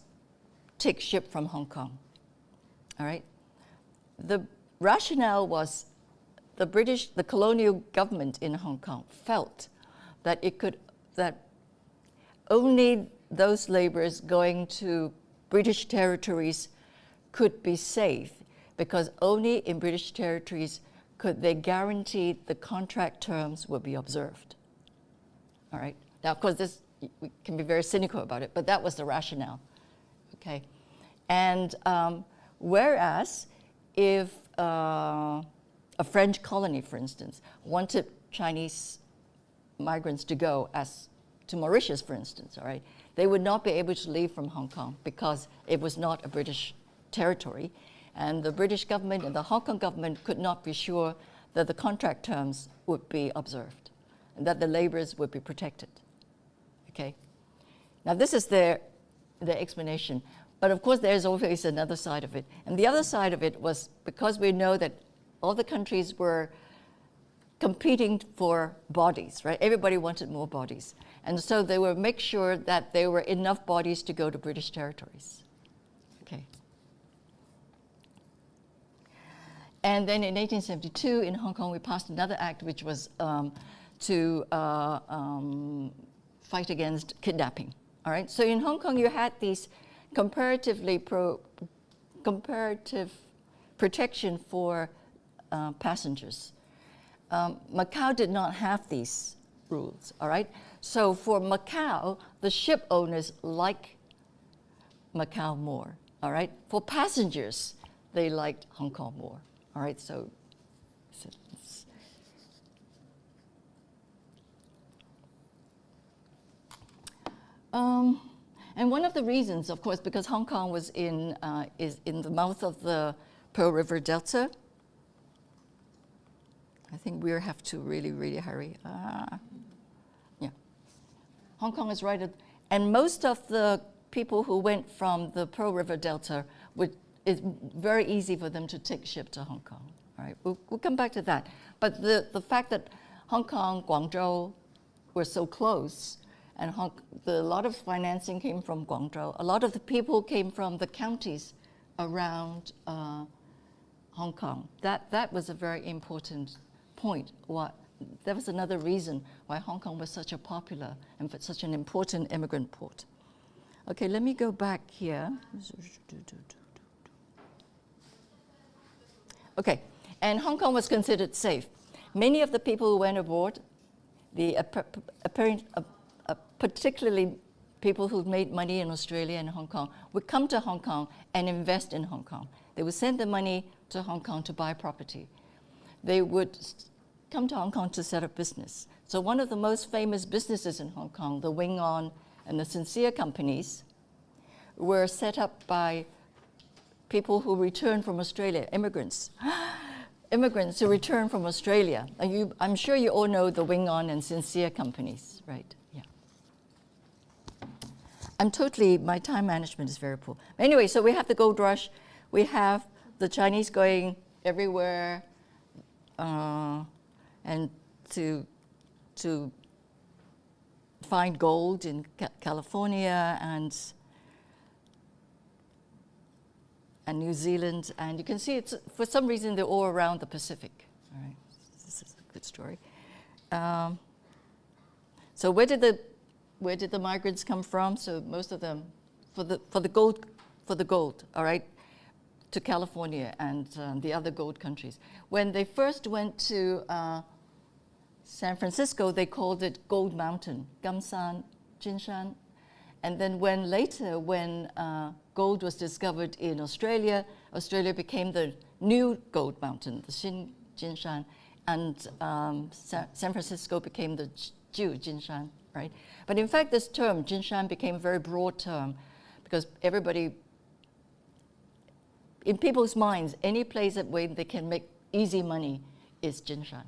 take ship from Hong Kong. All right. The rationale was the colonial government in Hong Kong felt that that only those laborers going to British territories could be safe, because only in British territories could they guarantee the contract terms would be observed. All right. Now, of course, we can be very cynical about it, but that was the rationale. Okay. And whereas if a French colony, for instance, wanted Chinese migrants to go to Mauritius, for instance, all right, they would not be able to leave from Hong Kong because it was not a British territory, and the British government and the Hong Kong government could not be sure that the contract terms would be observed and that the laborers would be protected. Okay. Now this is their explanation. But of course, there's always another side of it. And the other side of it was because we know that all the countries were competing for bodies, right? Everybody wanted more bodies. And so they would make sure that there were enough bodies to go to British territories. Okay. And then in 1872, in Hong Kong, we passed another act which was to fight against kidnapping. All right. So in Hong Kong, you had these comparative protection for passengers. Macau did not have these rules, all right? So for Macau, the ship owners like Macau more, all right? For passengers, they liked Hong Kong more, all right? So and one of the reasons, of course, because Hong Kong was is in the mouth of the Pearl River Delta. I think we have to really, really hurry. Yeah. Hong Kong is right at, and most of the people who went from the Pearl River Delta, it's very easy for them to take ship to Hong Kong. All right, we'll come back to that. But the fact that Hong Kong, Guangzhou were so close, and a lot of financing came from Guangzhou. A lot of the people came from the counties around Hong Kong. That was a very important point. That was another reason why Hong Kong was such a popular and such an important immigrant port. Okay, let me go back here. Okay, and Hong Kong was considered safe. Many of the people who went aboard, particularly people who made money in Australia and Hong Kong, would come to Hong Kong and invest in Hong Kong. They would send the money to Hong Kong to buy property. They would come to Hong Kong to set up business. So one of the most famous businesses in Hong Kong, the Wing On and the Sincere companies, were set up by people who returned from Australia, immigrants. Immigrants who returned from Australia. I'm sure you all know the Wing On and Sincere companies, right? Yeah. My time management is very poor. Anyway, so we have the gold rush. We have the Chinese going everywhere and to find gold in California and New Zealand, and you can see it's, for some reason, they're all around the Pacific. All right, this is a good story. So where did the migrants come from? So most of them, for the gold, all right, to California and the other gold countries. When they first went to San Francisco, they called it Gold Mountain, Gamsan, Jinshan. And then when gold was discovered in Australia, Australia became the new Gold Mountain, the Xin Jinshan, and San Francisco became the Jiu Jinshan, right? But in fact, this term, Jinshan, became a very broad term because everybody, in people's minds, any place that where they can make easy money is Jinshan.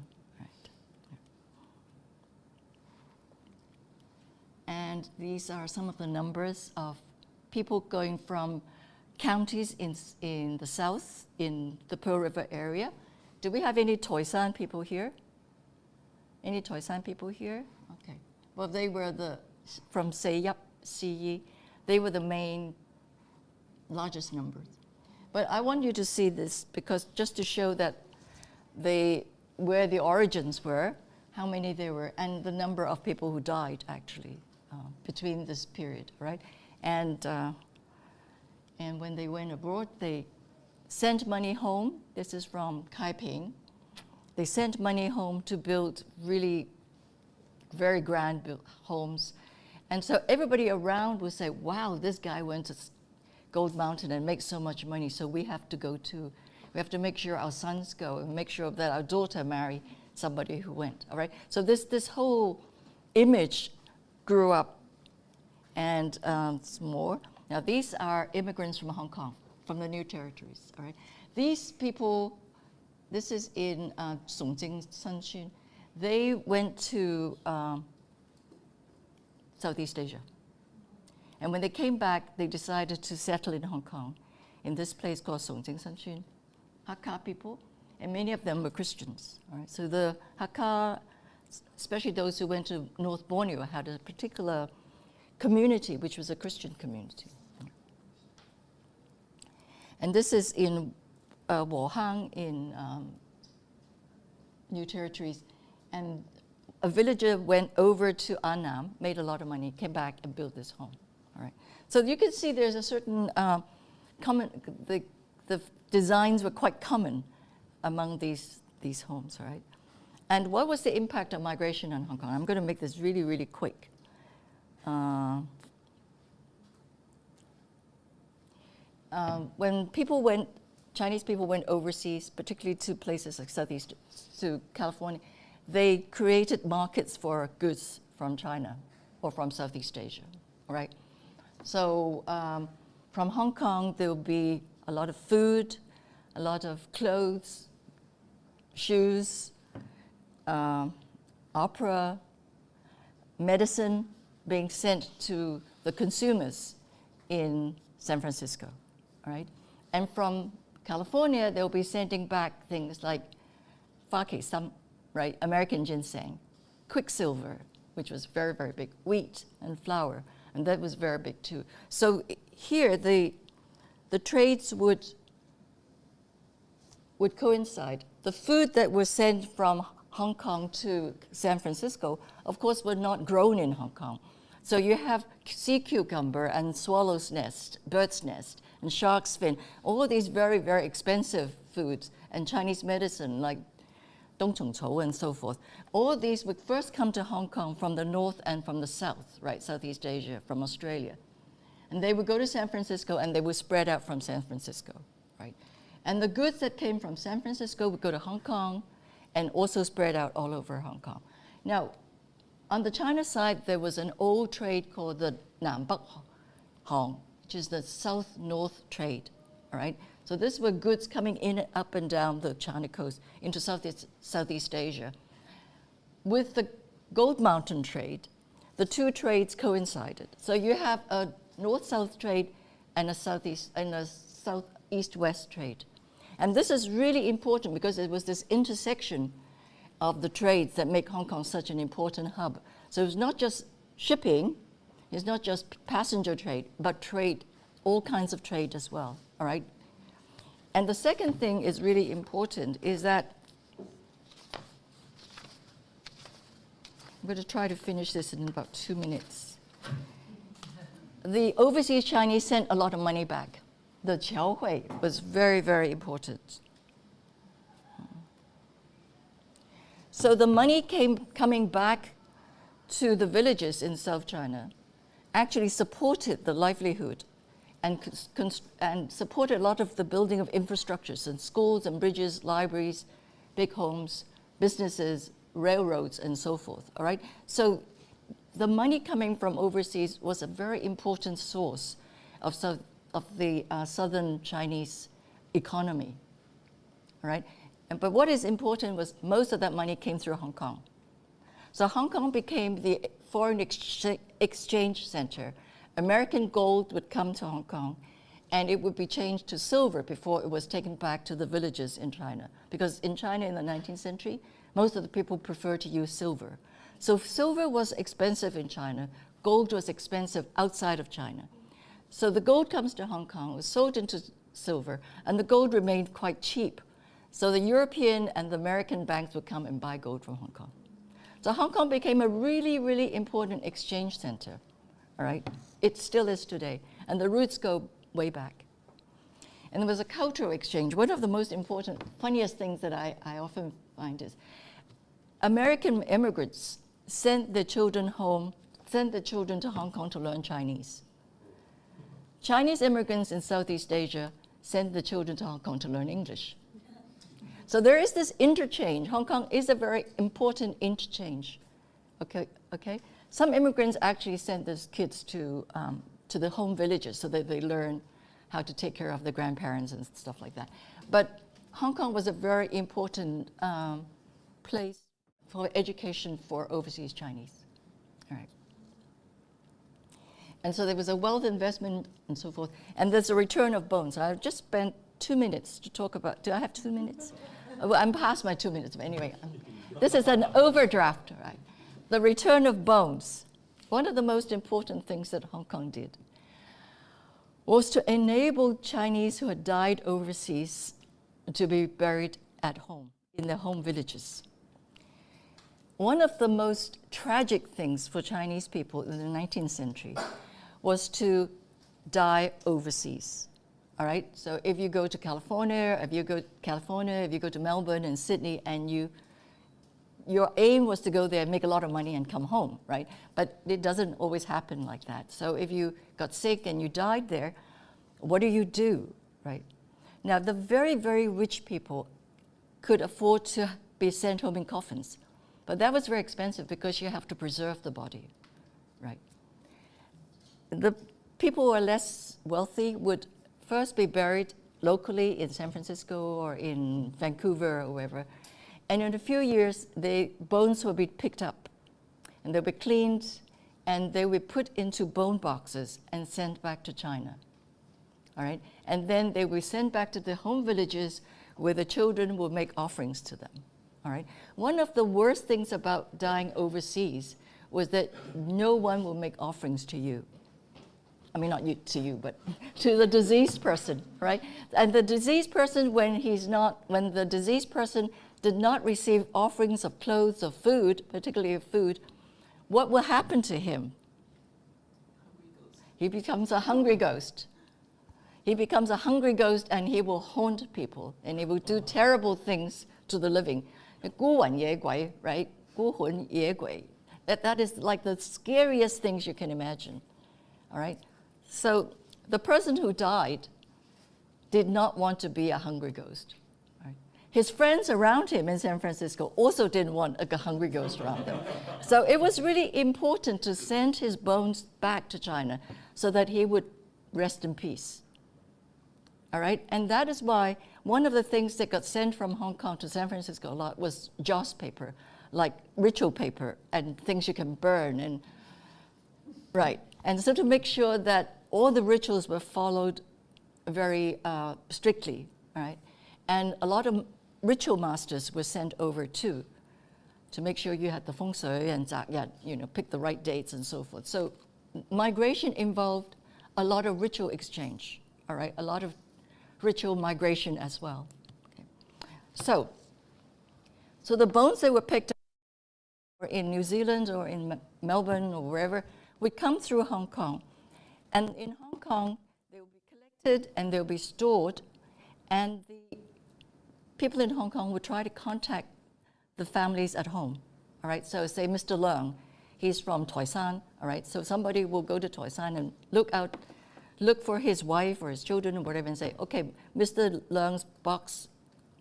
And these are some of the numbers of people going from counties in the south, in the Pearl River area. Do we have any Toisan people here? Any Toisan people here? Okay. Well, they were from Seyap, Siyi, they were the main, largest numbers. But I want you to see this because just to show that where the origins were, how many there were, and the number of people who died actually. Between this period, right? And when they went abroad, they sent money home. This is from Kaiping. They sent money home to build really very grand homes. And so everybody around would say, wow, this guy went to Gold Mountain and makes so much money, so we have to go too. We have to make sure our sons go and make sure that our daughter marry somebody who went, all right? So this whole image grew up, and it's more. Now these are immigrants from Hong Kong, from the new territories, all right? These people, this is in Songjing, Sanxun. They went to Southeast Asia. And when they came back, they decided to settle in Hong Kong, in this place called Songjing, Sanxun. Hakka people, and many of them were Christians, all right? So the Hakka, especially those who went to North Borneo, had a particular community, which was a Christian community. And this is in Wuhan in New Territories. And a villager went over to Annam, made a lot of money, came back and built this home. All right. So you can see there's a certain common, the designs were quite common among these homes, all right? And what was the impact of migration on Hong Kong? I'm going to make this really, really quick. When Chinese people went overseas, particularly to places like to California, they created markets for goods from China or from Southeast Asia, all right? So from Hong Kong, there will be a lot of food, a lot of clothes, shoes, opera, medicine being sent to the consumers in San Francisco, all right? And from California, they'll be sending back things like some, right, American ginseng, quicksilver, which was very, very big, wheat and flour, and that was very big too. So here, the trades would coincide. The food that was sent from Hong Kong to San Francisco, of course, were not grown in Hong Kong. So you have sea cucumber and swallow's nest, bird's nest, and shark's fin, all these very, very expensive foods, and Chinese medicine like dongchongchou and so forth. All these would first come to Hong Kong from the north and from the south, right, Southeast Asia, from Australia. And they would go to San Francisco and they would spread out from San Francisco, right? And the goods that came from San Francisco would go to Hong Kong and also spread out all over Hong Kong. Now, on the China side, there was an old trade called the Nanbak Hong, which is the south-north trade, all right? So these were goods coming in, up and down the China coast into Southeast Asia. With the Gold Mountain trade, the two trades coincided. So you have a north-south trade and a southeast-west trade. And this is really important because it was this intersection of the trades that make Hong Kong such an important hub. So it's not just shipping, it's not just passenger trade, but trade, all kinds of trade as well, all right? And the second thing is really important is that I'm going to try to finish this in about 2 minutes. The overseas Chinese sent a lot of money back. The Qiaohui was very, very important. So the money coming back to the villages in South China actually supported the livelihood and supported a lot of the building of infrastructures and schools and bridges, libraries, big homes, businesses, railroads, and so forth, all right? So the money coming from overseas was a very important source of the southern Chinese economy, all right? But what is important was most of that money came through Hong Kong. So Hong Kong became the foreign exchange center. American gold would come to Hong Kong, and it would be changed to silver before it was taken back to the villages in China. Because in China in the 19th century, most of the people preferred to use silver. So silver was expensive in China. Gold was expensive outside of China. So the gold comes to Hong Kong, was sold into silver, and the gold remained quite cheap. So the European and the American banks would come and buy gold from Hong Kong. So Hong Kong became a really, really important exchange center, all right? It still is today, and the roots go way back. And there was a cultural exchange. One of the most important, funniest things that I often find is American immigrants sent their children home, sent their children to Hong Kong to learn Chinese. Chinese immigrants in Southeast Asia sent the children to Hong Kong to learn English. So there is this interchange. Hong Kong is a very important interchange. Okay. Some immigrants actually sent those kids to the home villages so that they learn how to take care of their grandparents and stuff like that. But Hong Kong was a very important place for education for overseas Chinese. All right. And so there was a wealth investment and so forth. And there's a return of bones. I've just spent 2 minutes to talk about. Do I have 2 minutes? Well, I'm past my 2 minutes, but anyway. This is an overdraft, right? The return of bones. One of the most important things that Hong Kong did was to enable Chinese who had died overseas to be buried at home, in their home villages. One of the most tragic things for Chinese people in the 19th century was to die overseas. All right, so if you go to California, if you go to Melbourne and Sydney, and your aim was to go there and make a lot of money and come home, right? But it doesn't always happen like that. So if you got sick and you died there, what do, right? Now, the very, very rich people could afford to be sent home in coffins, but that was very expensive because you have to preserve the body, right? The people who are less wealthy would first be buried locally in San Francisco or in Vancouver or wherever. And in a few years, the bones will be picked up and they'll be cleaned and they will be put into bone boxes and sent back to China. All right? And then they will be sent back to the home villages where the children will make offerings to them. All right? One of the worst things about dying overseas was that no one will make offerings to you. I mean, not you, to you, but to the deceased person, right? And the deceased person, when the deceased person did not receive offerings of clothes or food, particularly of food, what will happen to him? He becomes a hungry ghost. He becomes a hungry ghost and he will haunt people and he will do terrible things to the living. 孤魂野鬼, right? 孤魂野鬼. That is like the scariest things you can imagine, all right? So the person who died did not want to be a hungry ghost. Right? His friends around him in San Francisco also didn't want a hungry ghost around them. So it was really important to send his bones back to China so that he would rest in peace. All right? And that is why one of the things that got sent from Hong Kong to San Francisco a lot was joss paper, like ritual paper and things you can burn. And right. And so to make sure that all the rituals were followed very strictly, right? And a lot of ritual masters were sent over too, to make sure you had the feng shui and pick the right dates and so forth. So migration involved a lot of ritual exchange, all right? A lot of ritual migration as well. Okay. So the bones that were picked up or in New Zealand or in Melbourne or wherever would come through Hong Kong. And in Hong Kong, they will be collected and they'll be stored. And the people in Hong Kong would try to contact the families at home. All right, so say Mr. Leung, he's from Toi San. All right, so somebody will go to Toi San and look for his wife or his children or whatever and say, okay, Mr. Leung's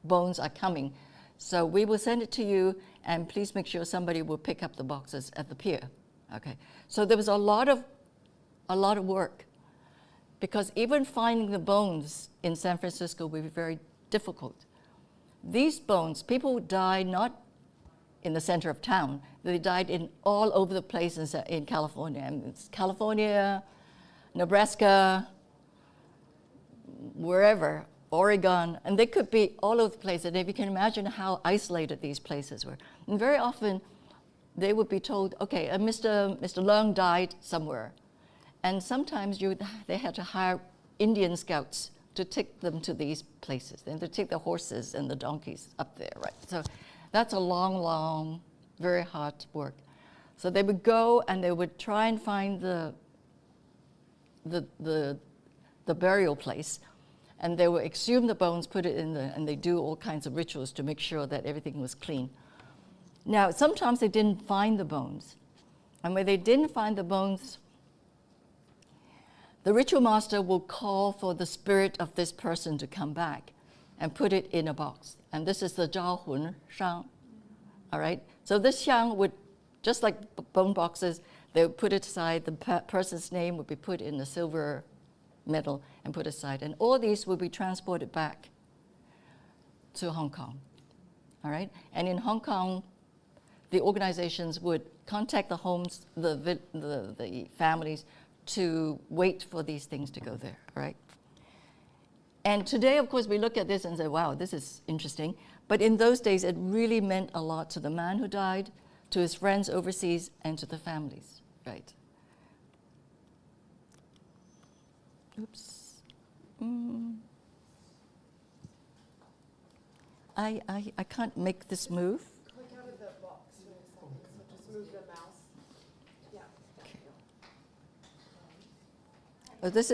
bones are coming. So we will send it to you, and please make sure somebody will pick up the boxes at the pier. Okay, so there was a lot of work, because even finding the bones in San Francisco would be very difficult. These bones, people died not in the center of town. They died in all over the places in California. And it's California, Nebraska, wherever, Oregon, and they could be all over the place. And if you can imagine how isolated these places were. And very often, they would be told, okay, Mr. Leung died somewhere. And sometimes they had to hire Indian scouts to take them to these places, and to take the horses and the donkeys up there, right? So that's a long, long, very hard work. So they would go and they would try and find the burial place, and they would exhume the bones, put it in and they do all kinds of rituals to make sure that everything was clean. Now, sometimes they didn't find the bones. And when they didn't find the bones, the ritual master will call for the spirit of this person to come back and put it in a box. And this is the zhao hun shang. All right? So this xiang would, just like bone boxes, they would put it aside. The person's name would be put in a silver medal and put aside. And all these will be transported back to Hong Kong. All right? And in Hong Kong, the organizations would contact the homes, the families, to wait for these things to go there, all right? And today, of course, we look at this and say, wow, this is interesting. But in those days, it really meant a lot to the man who died, to his friends overseas, and to the families, right? Oops. I can't make this move. Click out of the box for a second, so just move the mouse. Yeah. Okay. Oh, this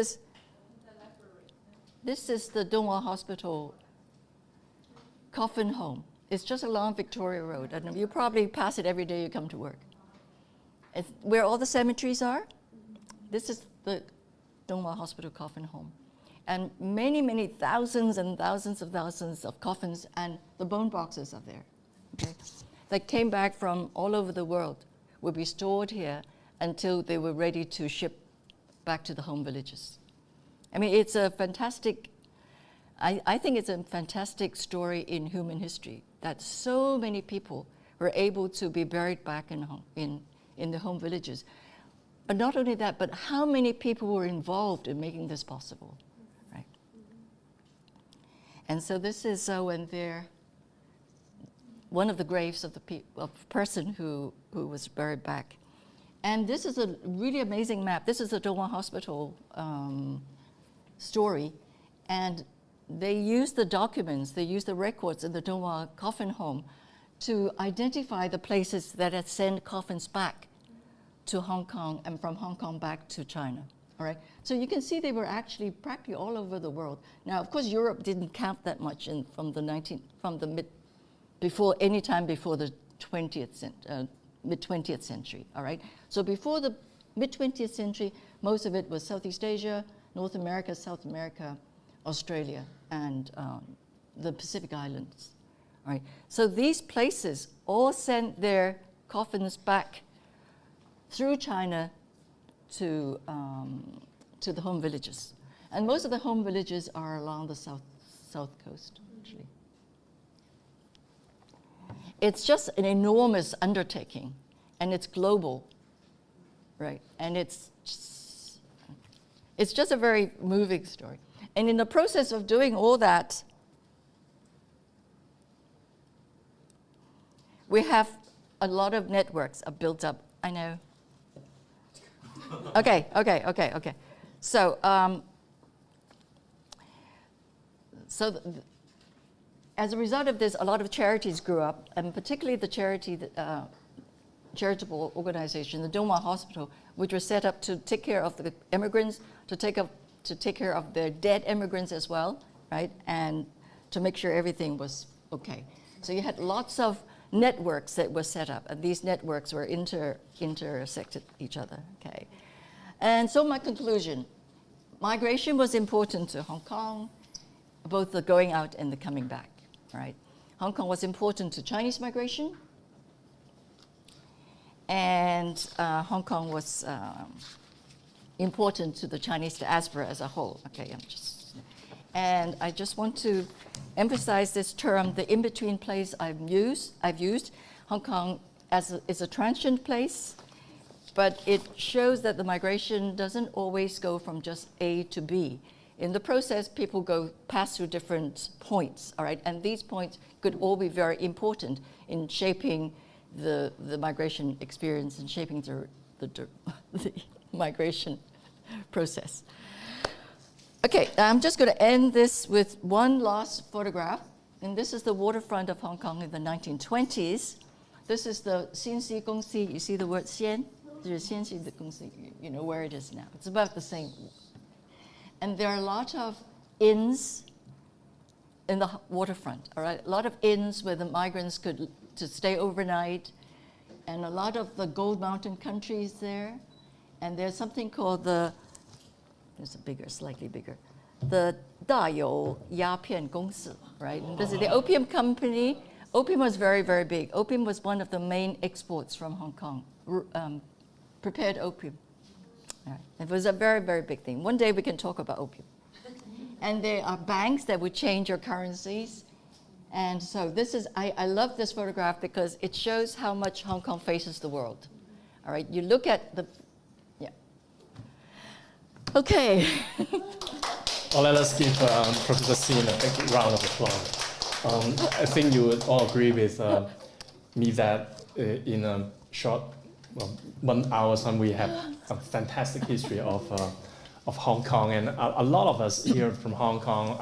is the Dongwa Hospital coffin home. It's just along Victoria Road, and you probably pass it every day you come to work. It's where all the cemeteries are. This is the Dongwa Hospital coffin home. And many, many thousands and thousands of coffins, and the bone boxes are there, okay? That came back from all over the world, would be stored here until they were ready to ship back to the home villages. I mean, it's a fantastic, I think it's a fantastic story in human history, that so many people were able to be buried back in the home villages. But not only that, but how many people were involved in making this possible, right? And so this is when they're one of the graves of the person who was buried back. And this is a really amazing map. This is the Dongwa Hospital story. And they used the documents, they used the records in the Dongwa coffin home to identify the places that had sent coffins back to Hong Kong and from Hong Kong back to China, all right? So you can see they were actually practically all over the world. Now, of course, Europe didn't count that much any time before the mid-20th century, all right? So before the mid-20th century, most of it was Southeast Asia, North America, South America, Australia, and the Pacific Islands, all right? So these places all sent their coffins back through China to the home villages. And most of the home villages are along the south coast, actually. It's just an enormous undertaking, and it's global, right? And it's just a very moving story. And in the process of doing all that, we have a lot of networks are built up. I know. Okay. So So as a result of this, a lot of charities grew up, and particularly the charitable organization, the Dongma Hospital, which was set up to take care of the immigrants, to take care of their dead immigrants as well, right? And to make sure everything was okay. So you had lots of networks that were set up, and these networks were intersected each other, okay? And so my conclusion, migration was important to Hong Kong, both the going out and the coming back, right? Hong Kong was important to Chinese migration, and Hong Kong was important to the Chinese diaspora as a whole. Okay, and I just want to emphasize this term, the in-between place I've used. Hong Kong is a transient place, but it shows that the migration doesn't always go from just A to B. In the process, people pass through different points, all right? And these points could all be very important in shaping the migration experience and shaping the migration process. Okay, I'm just going to end this with one last photograph. And this is the waterfront of Hong Kong in the 1920s. This is the Xianxi Gongxi. You see the word Xian? There's Xianxi the Gongxi. You know where it is now. It's about the same. And there are a lot of inns in the waterfront, all right? A lot of inns where the migrants could to stay overnight, and a lot of the Gold Mountain countries there. And there's something called there's a bigger, slightly bigger, the 大有鸦片公司, right? And this is the opium company. Opium was very, very big. Opium was one of the main exports from Hong Kong, prepared opium. Right. It was a very, very big thing. One day we can talk about opium. And there are banks that would change your currencies. And so I love this photograph because it shows how much Hong Kong faces the world. All right, you look at yeah. Okay. Well, let us give Professor Sin a big round of applause. I think you would all agree with me that in a short 1 hour time we have a fantastic history of Hong Kong, and a lot of us here from Hong Kong,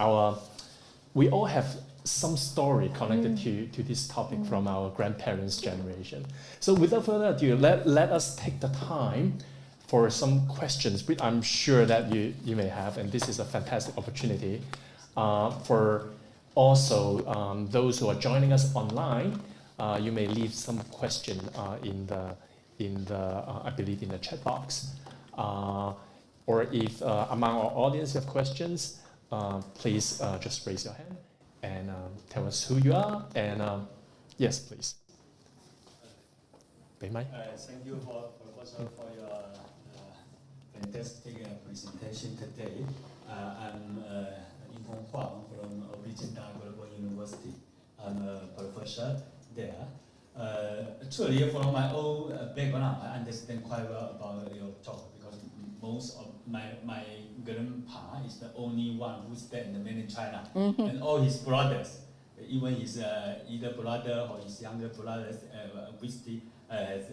we all have some story connected to this topic from our grandparents' generation. So without further ado, let us take the time for some questions, which I'm sure that you may have, and this is a fantastic opportunity for also those who are joining us online. You may leave some question in the I believe in the chat box, or if among our audience you have questions, please just raise your hand and tell us who you are, and yes, please. Thank you for your fantastic presentation today. I'm Ying Hong Huang from Original Global University. I'm a professor there. Actually, from my own background, I understand quite well about your talk because most of my grandpa is the only one who stayed in the mainland China, and all his brothers, even his either brother or his younger brothers, which has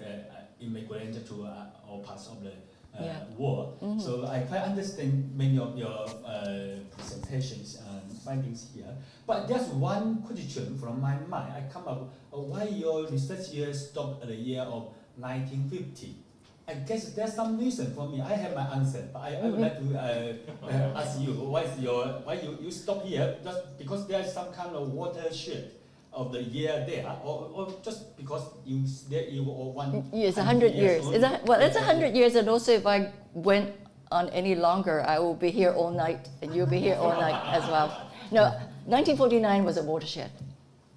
immigrated to all parts of the world. So I quite understand many of your presentations and findings here. But there's one question from my mind. I come up, why your research year stopped at the year of 1950? I guess there's some reason for me. I have my answer, but I would like to ask you, why you stop here? Just because there's some kind of watershed of the year there, or just because you want? Yes, 100 years. Well, it's 100 years, and also if I went on any longer, I will be here all night, and you'll be here all night as well. No, 1949 was a watershed,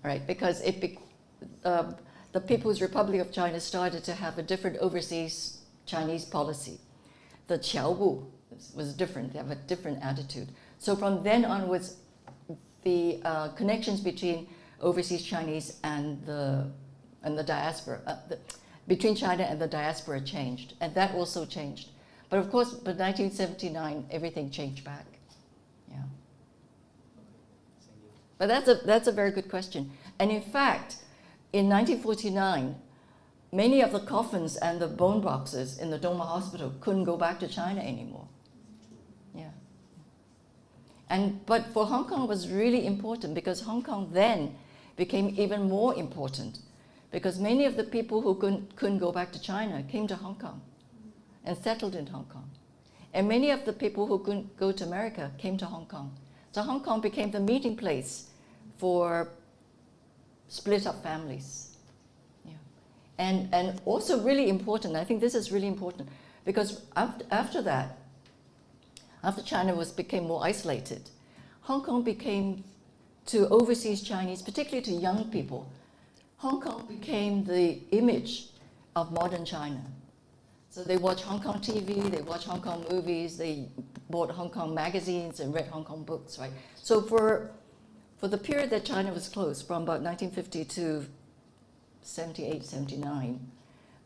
right? Because the People's Republic of China started to have a different overseas Chinese policy. The Qiaobu was different. They have a different attitude. So from then onwards, the connections between overseas Chinese and the diaspora, between China and the diaspora changed, and that also changed. But of course, by 1979, everything changed back. Yeah. But that's a very good question. And in fact, in 1949, many of the coffins and the bone boxes in the Dongma Hospital couldn't go back to China anymore. Yeah. But for Hong Kong, it was really important because Hong Kong then became even more important because many of the people who couldn't go back to China came to Hong Kong and settled in Hong Kong. And many of the people who couldn't go to America came to Hong Kong. So Hong Kong became the meeting place for split up families. Yeah. And also really important, I think this is really important, because after that, after China became more isolated, Hong Kong became, to overseas Chinese, particularly to young people, Hong Kong became the image of modern China. So they watch Hong Kong TV, they watch Hong Kong movies, they bought Hong Kong magazines and read Hong Kong books, right? So for the period that China was closed, from about 1950 to 78, 79,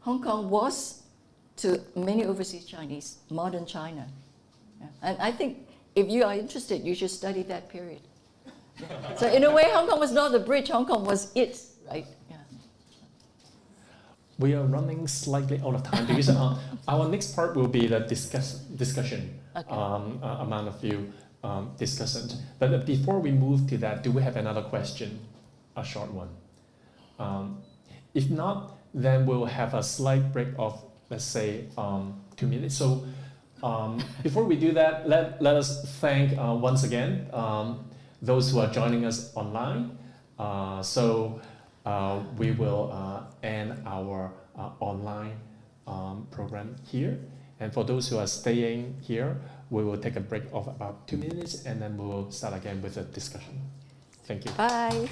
Hong Kong was, to many overseas Chinese, modern China. Yeah. And I think if you are interested, you should study that period. Yeah. So in a way, Hong Kong was not the bridge, Hong Kong was it, right? Yeah. We are running slightly out of time because our next part will be the discussion Okay. among of you discussant. But before we move to that, do we have another question? A short one. If not, then we'll have a slight break of, let's say, 2 minutes. So before we do that, let us thank once again those who are joining us online. We will end our online program here. And for those who are staying here, we will take a break of about 2 minutes and then we will start again with a discussion. Thank you. Bye.